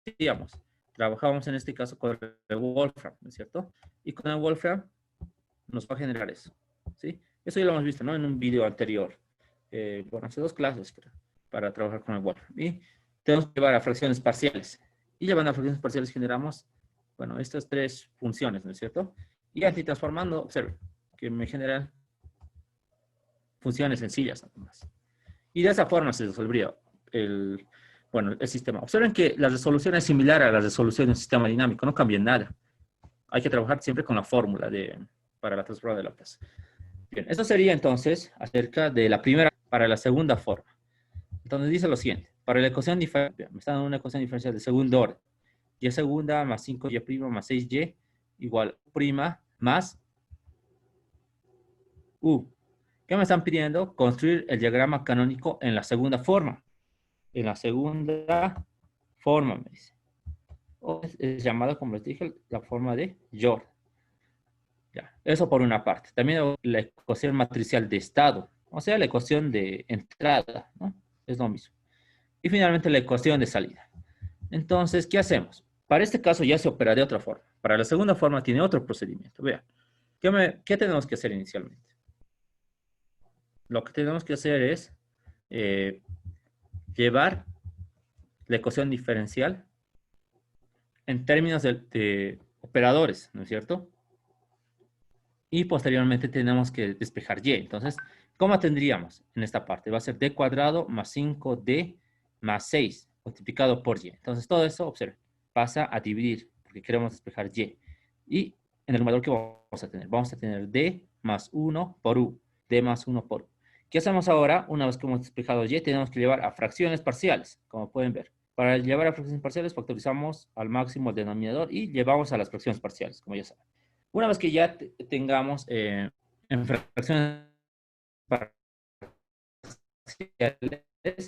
decíamos, trabajamos en este caso con el Wolfram, ¿no es cierto? Y con el Wolfram nos va a generar eso, ¿sí? Eso ya lo hemos visto, ¿no? En un video anterior. Bueno, hace 2 clases, creo, para trabajar con el Wolfram. Y tenemos que llevar a fracciones parciales. Y llevando a fracciones parciales generamos, bueno, estas 3 funciones, ¿no es cierto? Y antitransformando, observen, que me generan funciones sencillas nada más. Y de esa forma se resolvería el sistema. Observen que la resolución es similar a la resolución de un sistema dinámico, no cambia nada. Hay que trabajar siempre con la fórmula para la transformada de Laplace. Bien, esto sería entonces acerca de la primera para la segunda forma. Entonces dice lo siguiente, para la ecuación diferencial, me está dando una ecuación diferencial de segundo orden. Y segunda más 5y' más 6y igual prima más u. ¿Qué me están pidiendo? Construir el diagrama canónico en la segunda forma. En la segunda forma, me dice. O es llamada, como les dije, la forma de Jordan. Ya, eso por una parte. También la ecuación matricial de estado, o sea, la ecuación de entrada, ¿no? Es lo mismo. Y finalmente la ecuación de salida. Entonces, ¿qué hacemos? Para este caso ya se opera de otra forma. Para la segunda forma tiene otro procedimiento. Vean, ¿qué tenemos que hacer inicialmente? Lo que tenemos que hacer es llevar la ecuación diferencial en términos de operadores, ¿no es cierto? Y posteriormente tenemos que despejar y. Entonces, ¿cómo tendríamos en esta parte? Va a ser d cuadrado más 5d más 6 multiplicado por y. Entonces, todo eso, observen, pasa a dividir porque queremos despejar y. Y en el numerador, ¿qué vamos a tener? Vamos a tener d más 1 por u. D más 1 por u. ¿Qué hacemos ahora? Una vez que hemos despejado y, tenemos que llevar a fracciones parciales, como pueden ver. Para llevar a fracciones parciales, factorizamos al máximo el denominador y llevamos a las fracciones parciales, como ya saben. Una vez que ya tengamos en fracciones parciales,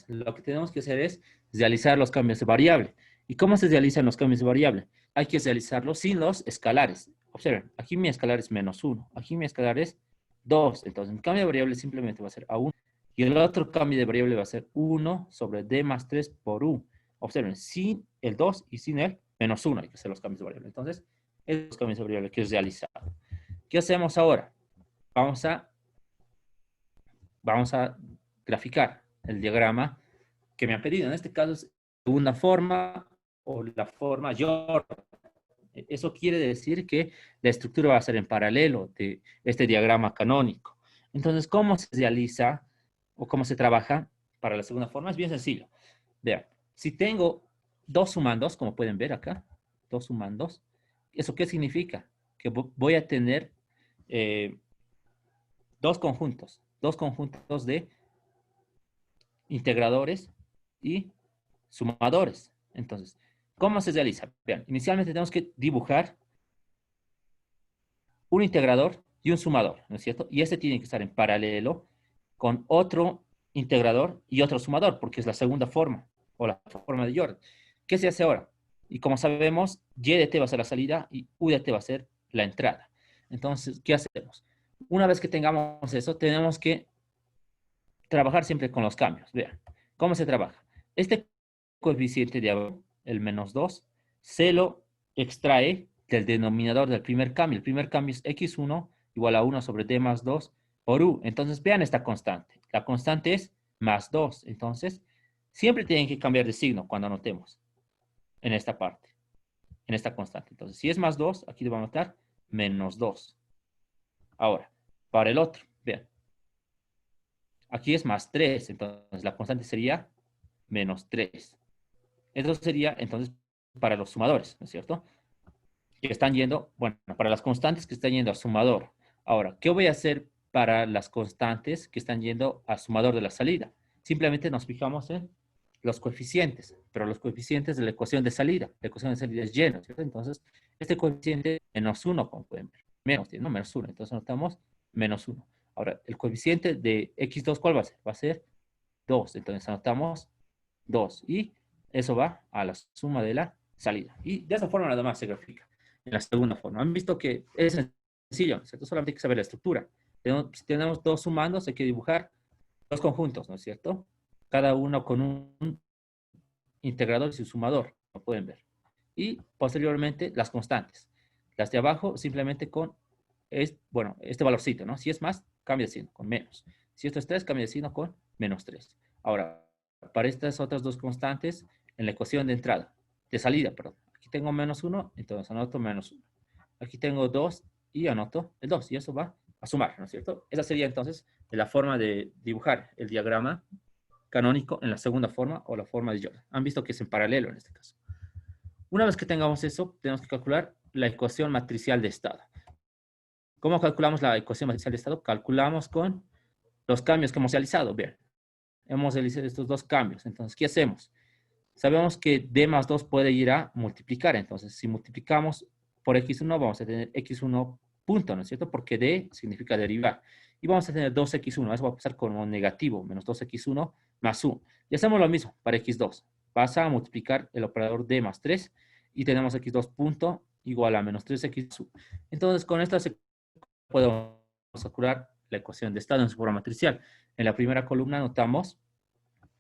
lo que tenemos que hacer es realizar los cambios de variable. ¿Y cómo se realizan los cambios de variable? Hay que realizarlo sin los escalares. Observen, aquí mi escalar es -1, aquí mi escalar es 2. Entonces, mi cambio de variable simplemente va a ser A1. Y el otro cambio de variable va a ser 1 sobre D más 3 por U. Observen, sin el 2 y sin el -1 hay que hacer los cambios de variable. Entonces, esos los cambios de variable que es realizado. ¿Qué hacemos ahora? Vamos a graficar el diagrama que me han pedido. En este caso es segunda forma o la forma Jordan. Eso quiere decir que la estructura va a ser en paralelo de este diagrama canónico. Entonces, ¿cómo se realiza o cómo se trabaja para la segunda forma? Es bien sencillo. Vean, si tengo dos sumandos, como pueden ver acá, dos sumandos, ¿eso qué significa? Que voy a tener dos conjuntos de integradores y sumadores. Entonces, ¿cómo se realiza? Vean, inicialmente tenemos que dibujar un integrador y un sumador, ¿no es cierto? Y este tiene que estar en paralelo con otro integrador y otro sumador, porque es la segunda forma, o la forma de Jordan. ¿Qué se hace ahora? Y como sabemos, y de t va a ser la salida y u de t va a ser la entrada. Entonces, ¿qué hacemos? Una vez que tengamos eso, tenemos que trabajar siempre con los cambios. Vean, ¿cómo se trabaja? Este coeficiente de abajo, el -2, se lo extrae del denominador del primer cambio. El primer cambio es x1 igual a 1 sobre d más 2 por u. Entonces, vean esta constante. La constante es más 2. Entonces, siempre tienen que cambiar de signo cuando anotemos en esta parte, en esta constante. Entonces, si es más 2, aquí le vamos a anotar -2. Ahora, para el otro, vean. Aquí es más 3, entonces la constante sería -3. Eso sería, entonces, para los sumadores, ¿no es cierto? Que están yendo, bueno, para las constantes que están yendo al sumador. Ahora, ¿qué voy a hacer para las constantes que están yendo al sumador de la salida? Simplemente nos fijamos en los coeficientes, pero los coeficientes de la ecuación de salida. La ecuación de salida es lleno, ¿cierto? Entonces, este coeficiente -1, como pueden ver, no, -1. Entonces, anotamos -1. Ahora, el coeficiente de x2, ¿cuál va a ser? Va a ser 2. Entonces, anotamos 2. Y eso va a la suma de la salida. Y de esa forma nada más se grafica en la segunda forma. Han visto que es sencillo, ¿cierto? Solamente hay que saber la estructura. Si tenemos dos sumandos, hay que dibujar dos conjuntos, ¿no es cierto? Cada uno con un integrador y su sumador, como pueden ver. Y posteriormente las constantes. Las de abajo simplemente con, bueno, este valorcito, ¿no? Si es más, cambia de signo, con menos. Si esto es 3, cambia de signo con -3. Ahora, para estas otras dos constantes, en la ecuación de entrada, de salida, perdón. Aquí tengo -1, entonces anoto -1. Aquí tengo 2 y anoto el 2. Y eso va a sumar, ¿no es cierto? Esa sería entonces la forma de dibujar el diagrama canónico en la segunda forma o la forma de Jordan. Han visto que es en paralelo en este caso. Una vez que tengamos eso, tenemos que calcular la ecuación matricial de estado. ¿Cómo calculamos la ecuación matricial de estado? Calculamos con los cambios que hemos realizado. Vean, hemos realizado estos dos cambios. Entonces, ¿qué hacemos? Sabemos que d más 2 puede ir a multiplicar. Entonces, si multiplicamos por x1, vamos a tener x1 punto, ¿no es cierto? Porque d significa derivar. Y vamos a tener 2x1. Eso va a pasar como negativo, menos 2x1 más 1. Y hacemos lo mismo para x2. Pasa a multiplicar el operador d más 3 y tenemos x2 punto igual a menos 3x1. Entonces, con esta podemos calcular la ecuación de estado en su forma matricial. En la primera columna anotamos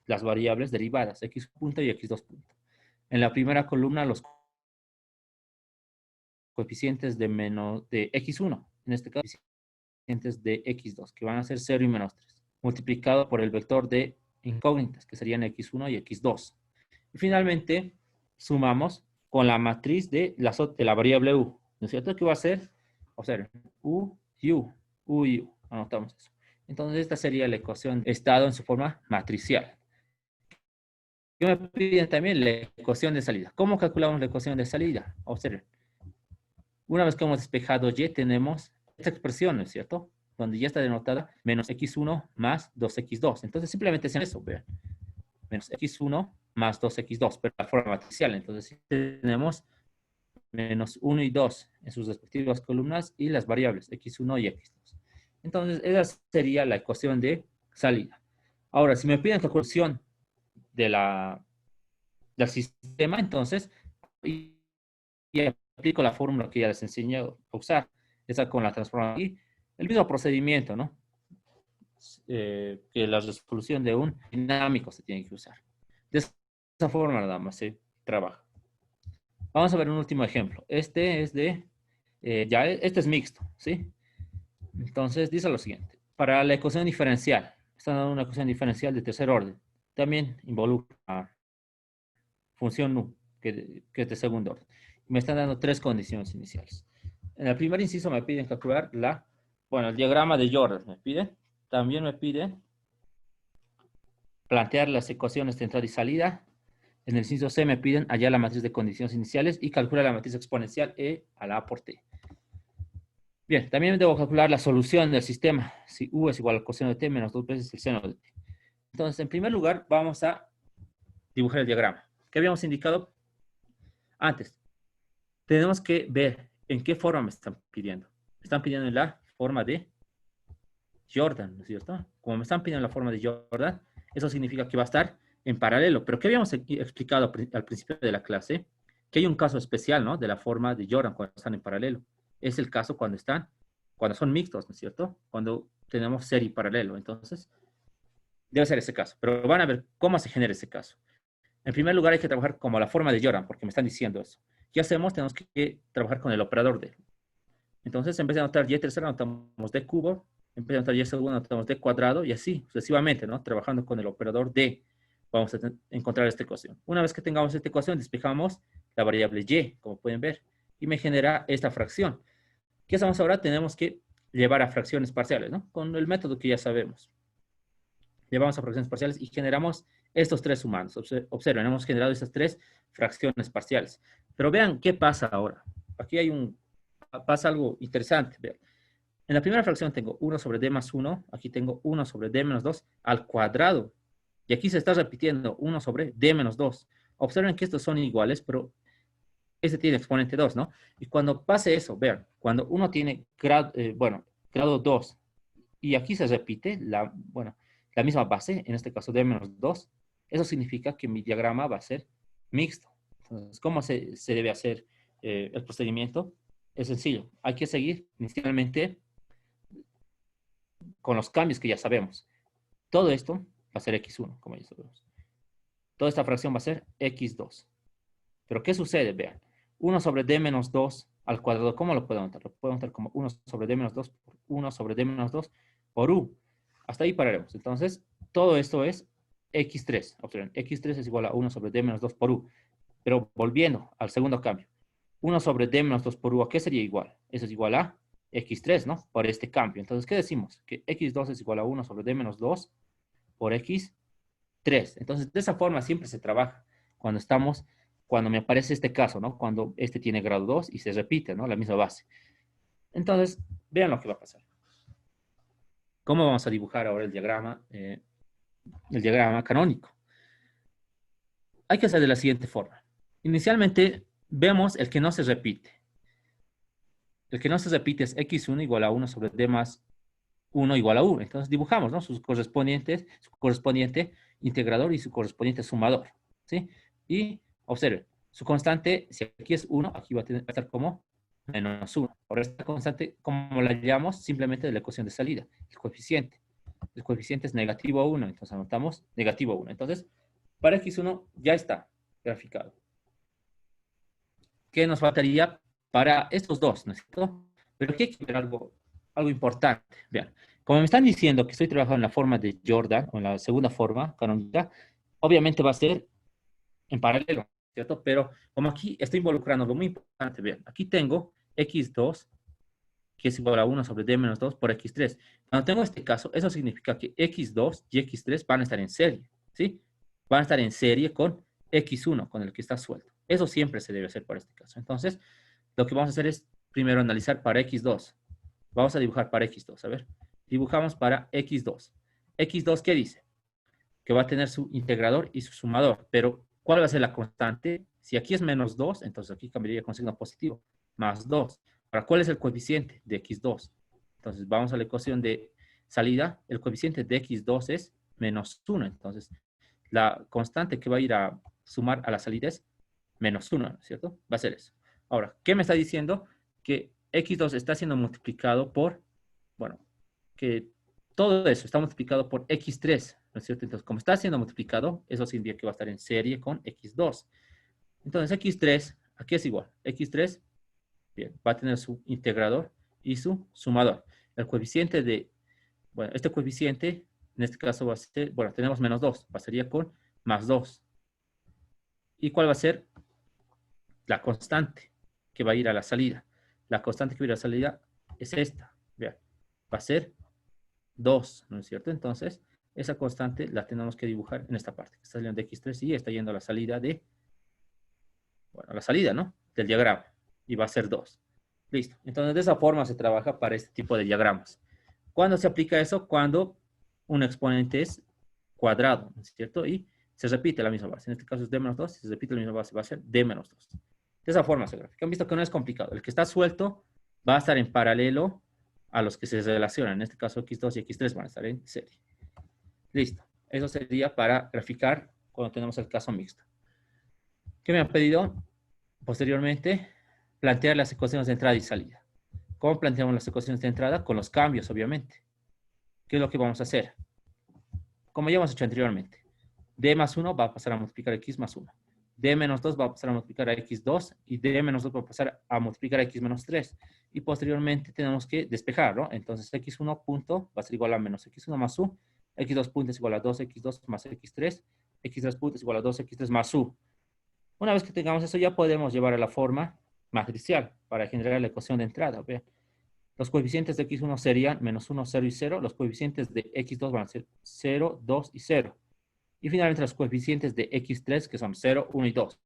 las variables derivadas, x punto y x2 punto. En la primera columna los coeficientes de x1, en este caso coeficientes de x2, que van a ser 0 y -3, multiplicado por el vector de incógnitas, que serían x1 y x2. Y finalmente sumamos con la matriz de la variable u, ¿no es cierto? ¿Qué va a ser? Observen, u y u, anotamos eso. Entonces esta sería la ecuación de estado en su forma matricial. ¿Qué me piden también? La ecuación de salida. ¿Cómo calculamos la ecuación de salida? Observen. Una vez que hemos despejado y, tenemos esta expresión, ¿no es cierto? Donde ya está denotada menos x1 más 2x2. Entonces simplemente es eso, vean. Menos x1 más 2x2, pero la forma matricial. Entonces tenemos menos 1 y 2 en sus respectivas columnas y las variables x1 y x2. Entonces esa sería la ecuación de salida. Ahora, si me piden calculación de la del sistema, entonces, y aplico la fórmula que ya les enseñé a usar, esa con la transformación. Y el mismo procedimiento, ¿no? Que la resolución de un dinámico se tiene que usar. De esa forma nada más se trabaja. Vamos a ver un último ejemplo. Este es este es mixto, ¿sí? Entonces dice lo siguiente. Para la ecuación diferencial, están dando una ecuación diferencial de tercer orden. También involucra función nu, que es de segundo orden. Me están dando tres condiciones iniciales. En el primer inciso me piden calcular el diagrama de Jordan me piden. También me piden plantear las ecuaciones de entrada y salida. En el inciso C me piden hallar la matriz de condiciones iniciales y calcular la matriz exponencial E a la A por T. Bien, también debo calcular la solución del sistema, si U es igual al coseno de T menos 2 veces el seno de T. Entonces, en primer lugar, vamos a dibujar el diagrama. ¿Qué habíamos indicado antes? Tenemos que ver en qué forma me están pidiendo. Me están pidiendo en la forma de Jordan, ¿no es cierto? Como me están pidiendo la forma de Jordan, eso significa que va a estar en paralelo. Pero ¿qué habíamos explicado al principio de la clase? Que hay un caso especial, ¿no? De la forma de Jordan cuando están en paralelo. Es el caso cuando son mixtos, ¿no es cierto? Cuando tenemos serie y paralelo. Entonces, debe ser ese caso. Pero van a ver cómo se genera ese caso. En primer lugar, hay que trabajar como la forma de Jordan, porque me están diciendo eso. ¿Qué hacemos? Tenemos que trabajar con el operador D. Entonces, en vez de anotar y tercero, anotamos D cubo. En vez de anotar y segundo, anotamos D cuadrado y así sucesivamente, ¿no? Trabajando con el operador D, vamos a encontrar esta ecuación. Una vez que tengamos esta ecuación, despejamos la variable y, como pueden ver, y me genera esta fracción. ¿Qué hacemos ahora? Tenemos que llevar a fracciones parciales, ¿no? Con el método que ya sabemos. Llevamos a fracciones parciales y generamos estos tres sumandos. Observen, hemos generado estas tres fracciones parciales. Pero vean qué pasa ahora. Aquí pasa algo interesante. Vean. En la primera fracción tengo 1 sobre d más 1. Aquí tengo 1 sobre d menos 2 al cuadrado. Y aquí se está repitiendo 1 sobre d menos 2. Observen que estos son iguales, pero este tiene exponente 2, ¿no? Y cuando pase eso, vean, cuando uno tiene grado 2 y aquí se repite la misma base, en este caso d menos 2, eso significa que mi diagrama va a ser mixto. Entonces, ¿cómo se debe hacer el procedimiento? Es sencillo. Hay que seguir inicialmente con los cambios que ya sabemos. Todo esto va a ser x1, como ya sabemos. Toda esta fracción va a ser x2. Pero ¿qué sucede? Vean, 1 sobre d menos 2 al cuadrado, ¿cómo lo puedo anotar? Lo puedo anotar como 1 sobre d menos 2 por 1 sobre d menos 2 por u. Hasta ahí pararemos. Entonces, todo esto es x3. Observen, x3 es igual a 1 sobre d menos 2 por u. Pero volviendo al segundo cambio. 1 sobre d menos 2 por u, ¿a qué sería igual? Eso es igual a x3, ¿no? Por este cambio. Entonces, ¿qué decimos? Que x2 es igual a 1 sobre d menos 2 por x3. Entonces, de esa forma siempre se trabaja cuando me aparece este caso, ¿no? Cuando este tiene grado 2 y se repite, ¿no? La misma base. Entonces, vean lo que va a pasar. ¿Cómo vamos a dibujar ahora el diagrama canónico? Hay que hacer de la siguiente forma. Inicialmente, vemos el que no se repite. El que no se repite es x1 igual a 1 sobre d más 1 igual a 1. Entonces, dibujamos, ¿no? Su correspondiente integrador y su correspondiente sumador, ¿sí? Y observen, su constante, si aquí es 1, aquí va a estar como menos 1. Ahora esta constante, ¿cómo la llamamos? Simplemente de la ecuación de salida, el coeficiente. El coeficiente es negativo 1, entonces anotamos negativo 1. Entonces, para x1 ya está graficado. ¿Qué nos faltaría para estos dos? ¿No es cierto? Pero aquí hay que ver algo importante. Vean, como me están diciendo que estoy trabajando en la forma de Jordan, o en la segunda forma canónica, obviamente va a ser en paralelo, ¿cierto? Pero como aquí estoy involucrando algo muy importante, vean, aquí tengo x2, que es igual a 1 sobre d menos 2 por x3. Cuando tengo este caso, eso significa que x2 y x3 van a estar en serie, ¿sí? Van a estar en serie con x1, con el que está suelto. Eso siempre se debe hacer para este caso. Entonces, lo que vamos a hacer es primero analizar para x2. Vamos a dibujar para x2, a ver. Dibujamos para x2. ¿X2 qué dice? Que va a tener su integrador y su sumador. Pero, ¿cuál va a ser la constante? Si aquí es menos 2, entonces aquí cambiaría con signo positivo. Más 2. Ahora, ¿cuál es el coeficiente de x2? Entonces, vamos a la ecuación de salida. El coeficiente de x2 es menos 1. Entonces, la constante que va a ir a sumar a la salida es menos 1, ¿no es cierto? Va a ser eso. Ahora, ¿qué me está diciendo? Que x2 está siendo multiplicado por, bueno, que todo eso está multiplicado por x3, ¿no es cierto? Entonces, como está siendo multiplicado, eso significa que va a estar en serie con x2. Entonces, x3, aquí es igual. x3, bien, va a tener su integrador y su sumador. El coeficiente de, bueno, este coeficiente, en este caso va a ser, bueno, tenemos menos 2, pasaría con más 2. ¿Y cuál va a ser? La constante que va a ir a la salida. La constante que va a ir a la salida es esta. Vean, va a ser 2, ¿no es cierto? Entonces, esa constante la tenemos que dibujar en esta parte. Está saliendo de x3 y está yendo a la salida de, bueno, a la salida, ¿no? Del diagrama. Y va a ser 2. Listo. Entonces, de esa forma se trabaja para este tipo de diagramas. ¿Cuándo se aplica eso? Cuando un exponente es cuadrado, ¿no es cierto? Y se repite la misma base. En este caso es d menos 2. Si se repite la misma base, va a ser d menos 2. De esa forma se grafica. Han visto que no es complicado. El que está suelto va a estar en paralelo a los que se relacionan. En este caso, x2 y x3 van a estar en serie. Listo. Eso sería para graficar cuando tenemos el caso mixto. ¿Qué me han pedido? Posteriormente, plantear las ecuaciones de entrada y salida. ¿Cómo planteamos las ecuaciones de entrada? Con los cambios, obviamente. ¿Qué es lo que vamos a hacer? Como ya hemos hecho anteriormente. D más 1 va a pasar a multiplicar x más 1. D menos 2 va a pasar a multiplicar a x2 y D menos 2 va a pasar a multiplicar a x menos 3. Y posteriormente tenemos que despejarlo. Entonces x1 punto va a ser igual a menos x1 más u. X2 punto es igual a 2x2 más x3. X3 punto es igual a 2x3 más u. Una vez que tengamos eso ya podemos llevar a la forma matricial para generar la ecuación de entrada. Vean. Los coeficientes de x1 serían menos 1, 0 y 0. Los coeficientes de x2 van a ser 0, 2 y 0. Y finalmente los coeficientes de x3, que son 0, 1 y 2.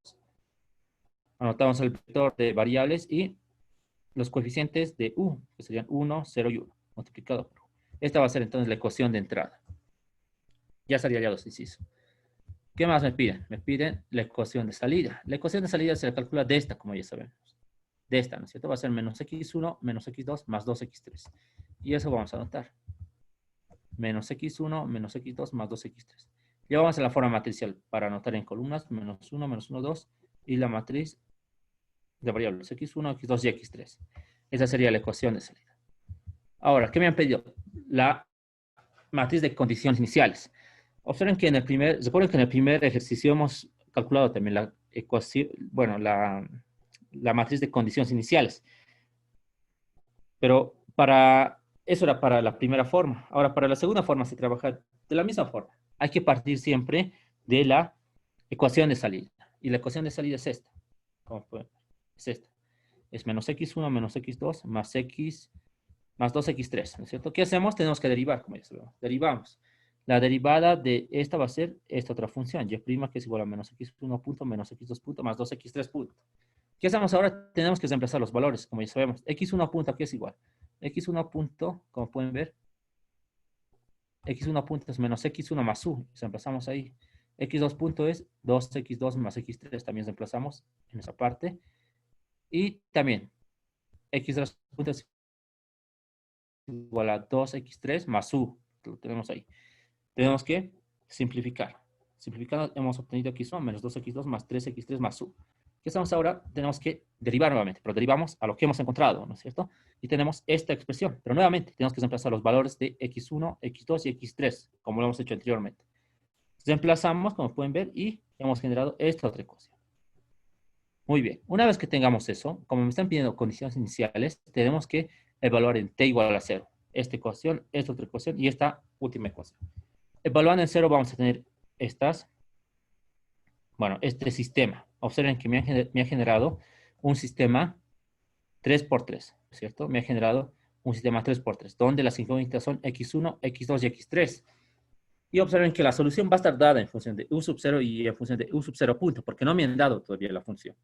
Anotamos el vector de variables y los coeficientes de u, que serían 1, 0 y 1, multiplicado por u. Esta va a ser entonces la ecuación de entrada. Ya estaría ya los incisos. ¿Qué más me piden? Me piden la ecuación de salida. La ecuación de salida se calcula de esta, como ya sabemos. De esta, ¿no es cierto? Va a ser menos x1 menos x2 más 2x3. Y eso vamos a anotar. Menos x1 menos x2 más 2x3. Ya vamos a la forma matricial para anotar en columnas menos 1, menos 1, 2 y la matriz de variables x1, x2 y x3. Esa sería la ecuación de salida. Ahora, ¿qué me han pedido? La matriz de condiciones iniciales. Observen que recuerden que en el primer ejercicio hemos calculado también la ecuación, bueno, la matriz de condiciones iniciales. Pero eso era para la primera forma. Ahora, para la segunda forma se trabaja de la misma forma. Hay que partir siempre de la ecuación de salida. Y la ecuación de salida es esta. ¿Cómo pueden ver? Es esta. Es menos x1 menos x2 más x más 2x3, ¿no es cierto? ¿Qué hacemos? Tenemos que derivar, como ya sabemos. Derivamos. La derivada de esta va a ser esta otra función, y' que es igual a menos x1 punto menos x2 punto más 2x3 punto. ¿Qué hacemos ahora? Tenemos que reemplazar los valores, como ya sabemos. x1 punto aquí es igual. x1 punto, como pueden ver, x1 punto es menos x1 más u. Reemplazamos ahí. x2 punto es 2x2 más x3. También reemplazamos en esa parte. Y también x2 punto es igual a 2x3 más u. Lo tenemos ahí. Tenemos que simplificar. Simplificando hemos obtenido x1 menos 2x2 más 3x3 más u. ¿Qué estamos ahora? Tenemos que derivar nuevamente, pero derivamos a lo que hemos encontrado, ¿no es cierto? Y tenemos esta expresión, pero nuevamente tenemos que reemplazar los valores de x1, x2 y x3, como lo hemos hecho anteriormente. Reemplazamos, como pueden ver, y hemos generado esta otra ecuación. Muy bien. Una vez que tengamos eso, como me están pidiendo condiciones iniciales, tenemos que evaluar en t igual a 0. Esta ecuación, esta otra ecuación y esta última ecuación. Evaluando en 0 vamos a tener estas, bueno, este sistema. Observen que me ha generado un sistema 3x3, ¿cierto? Me ha generado un sistema 3x3, donde las incógnitas son x1, x2 y x3. Y observen que la solución va a estar dada en función de u sub 0 y en función de u sub 0 punto, porque no me han dado todavía la función.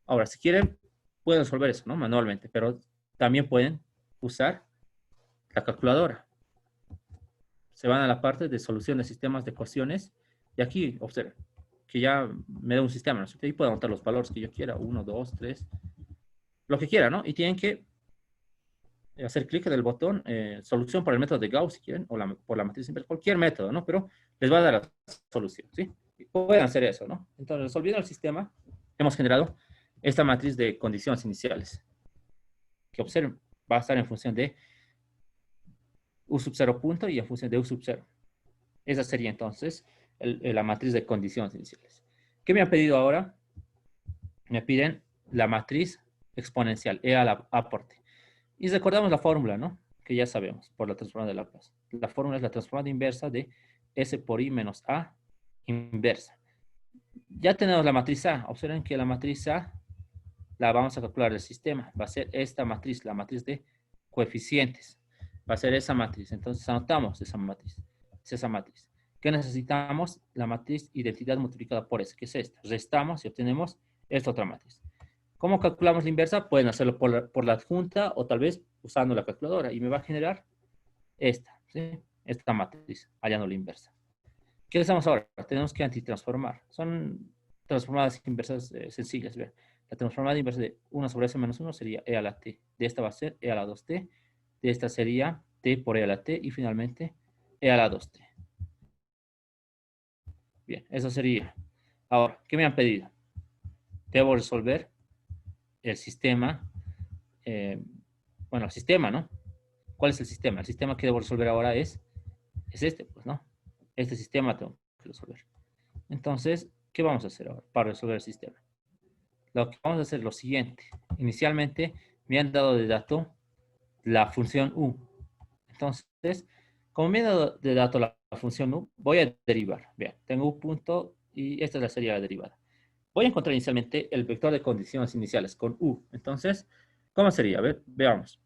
Ahora, si quieren, pueden resolver eso, ¿no? Manualmente, pero también pueden usar la calculadora. Se van a la parte de solución de sistemas de ecuaciones y aquí observen que ya me da un sistema, ¿no? Ahí puedo anotar los valores que yo quiera, 1, 2, 3, lo que quiera, ¿no? Y tienen que hacer clic en el botón solución por el método de Gauss, si quieren, o por la matriz simple, cualquier método, ¿no? Pero les va a dar la solución, ¿sí? pueden hacer eso, ¿no? Entonces, resolviendo el sistema, hemos generado esta matriz de condiciones iniciales, que observen, va a estar en función de U sub 0 punto y en función de U sub 0. Esa sería entonces la matriz de condiciones iniciales. ¿Qué me han pedido ahora? Me piden la matriz exponencial, E a la aporte. Y recordamos la fórmula, ¿no? Que ya sabemos, por la transformada de Laplace. La fórmula es la transformada inversa de S por I menos A inversa. Ya tenemos la matriz A. Observen que la matriz A la vamos a calcular del sistema. Va a ser esta matriz, la matriz de coeficientes. Va a ser esa matriz. Entonces anotamos esa matriz. Es esa matriz. ¿Qué necesitamos? La matriz identidad multiplicada por S, que es esta. Restamos y obtenemos esta otra matriz. ¿Cómo calculamos la inversa? Pueden hacerlo por la adjunta o tal vez usando la calculadora. Y me va a generar esta, ¿sí? Esta matriz, hallando la inversa. ¿Qué hacemos ahora? Tenemos que antitransformar. Son transformadas inversas sencillas. ¿Ve? La transformada inversa de 1 sobre S menos 1 sería E a la T. De esta va a ser E a la 2T. De esta sería T por E a la T. Y finalmente E a la 2T. Bien, eso sería. Ahora, ¿qué me han pedido? Debo resolver el sistema. Bueno, el sistema, ¿no? ¿Cuál es el sistema? El sistema que debo resolver ahora es este, pues, ¿no? Este sistema tengo que resolver. Entonces, ¿qué vamos a hacer ahora para resolver el sistema? Lo que vamos a hacer es lo siguiente. Inicialmente me han dado de dato la función U. Entonces, como me han dado de dato la función U, voy a derivar. Bien, tengo U punto y esta sería la derivada. Voy a encontrar inicialmente el vector de condiciones iniciales con U. Entonces, ¿cómo sería? A ver, veamos.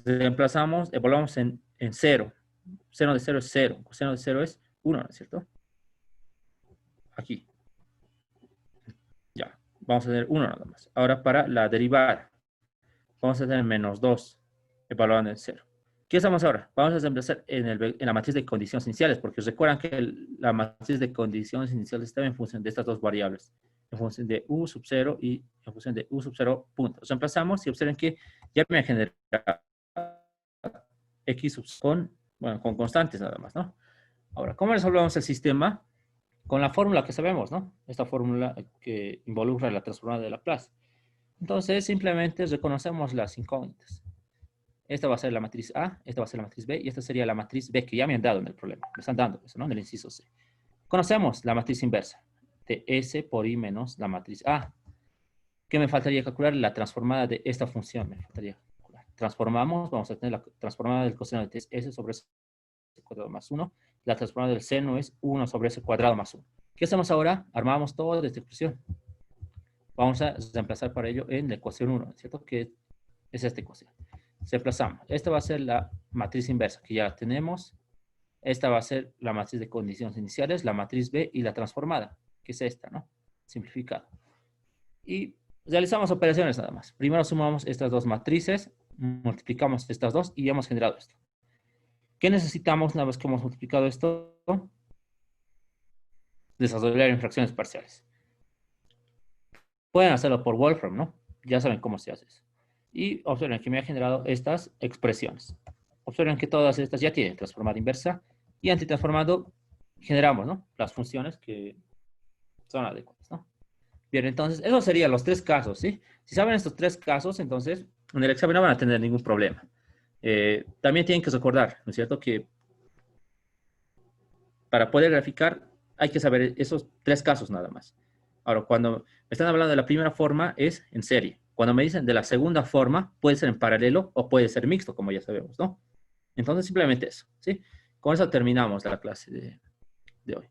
Reemplazamos, evaluamos en 0. Seno de 0 es 0. Coseno de 0 es 1, ¿no es cierto? Aquí. Ya. Vamos a tener 1 nada más. Ahora para la derivada. Vamos a tener menos 2 evaluando en 0. ¿Qué hacemos ahora? Vamos a reemplazar en la matriz de condiciones iniciales, porque recuerdan que la matriz de condiciones iniciales estaba en función de estas dos variables, en función de U sub 0 y en función de U sub 0 puntos. Reemplazamos y observen que ya me genera X sub con constantes nada más, ¿no? Ahora, ¿cómo resolvemos el sistema? Con la fórmula que sabemos, ¿no? Esta fórmula que involucra la transformada de Laplace. Entonces, simplemente reconocemos las incógnitas. Esta va a ser la matriz A, esta va a ser la matriz B, y esta sería la matriz B, que ya me han dado en el problema. Me están dando eso, ¿no? En el inciso C. Conocemos la matriz inversa de S por I menos la matriz A. ¿Qué me faltaría calcular? La transformada de esta función. Me faltaría calcular. Transformamos, vamos a tener la transformada del coseno de T es S sobre S cuadrado más 1. La transformada del seno es 1 sobre S cuadrado más 1. ¿Qué hacemos ahora? Armamos toda esta expresión. Vamos a reemplazar para ello en la ecuación 1, ¿cierto? Que es esta ecuación. Reemplazamos. Esta va a ser la matriz inversa, que ya tenemos. Esta va a ser la matriz de condiciones iniciales, la matriz B y la transformada, que es esta, ¿no? Simplificada. Y realizamos operaciones nada más. Primero sumamos estas dos matrices, multiplicamos estas dos y ya hemos generado esto. ¿Qué necesitamos una vez que hemos multiplicado esto? Desarrollar en fracciones parciales. Pueden hacerlo por Wolfram, ¿no? Ya saben cómo se hace eso. Y observen que me ha generado estas expresiones. Observen que todas estas ya tienen transformada inversa y antitransformado generamos, ¿no? Las funciones que son adecuadas, ¿no? Bien, entonces, esos serían los tres casos, ¿sí? Si saben estos tres casos, entonces, en el examen no van a tener ningún problema. También tienen que recordar, ¿no es cierto?, que para poder graficar hay que saber esos tres casos nada más. Ahora, cuando me están hablando de la primera forma es en serie. Cuando me dicen de la segunda forma, puede ser en paralelo o puede ser mixto, como ya sabemos, ¿no? Entonces, simplemente eso, ¿sí? Con eso terminamos la clase de hoy.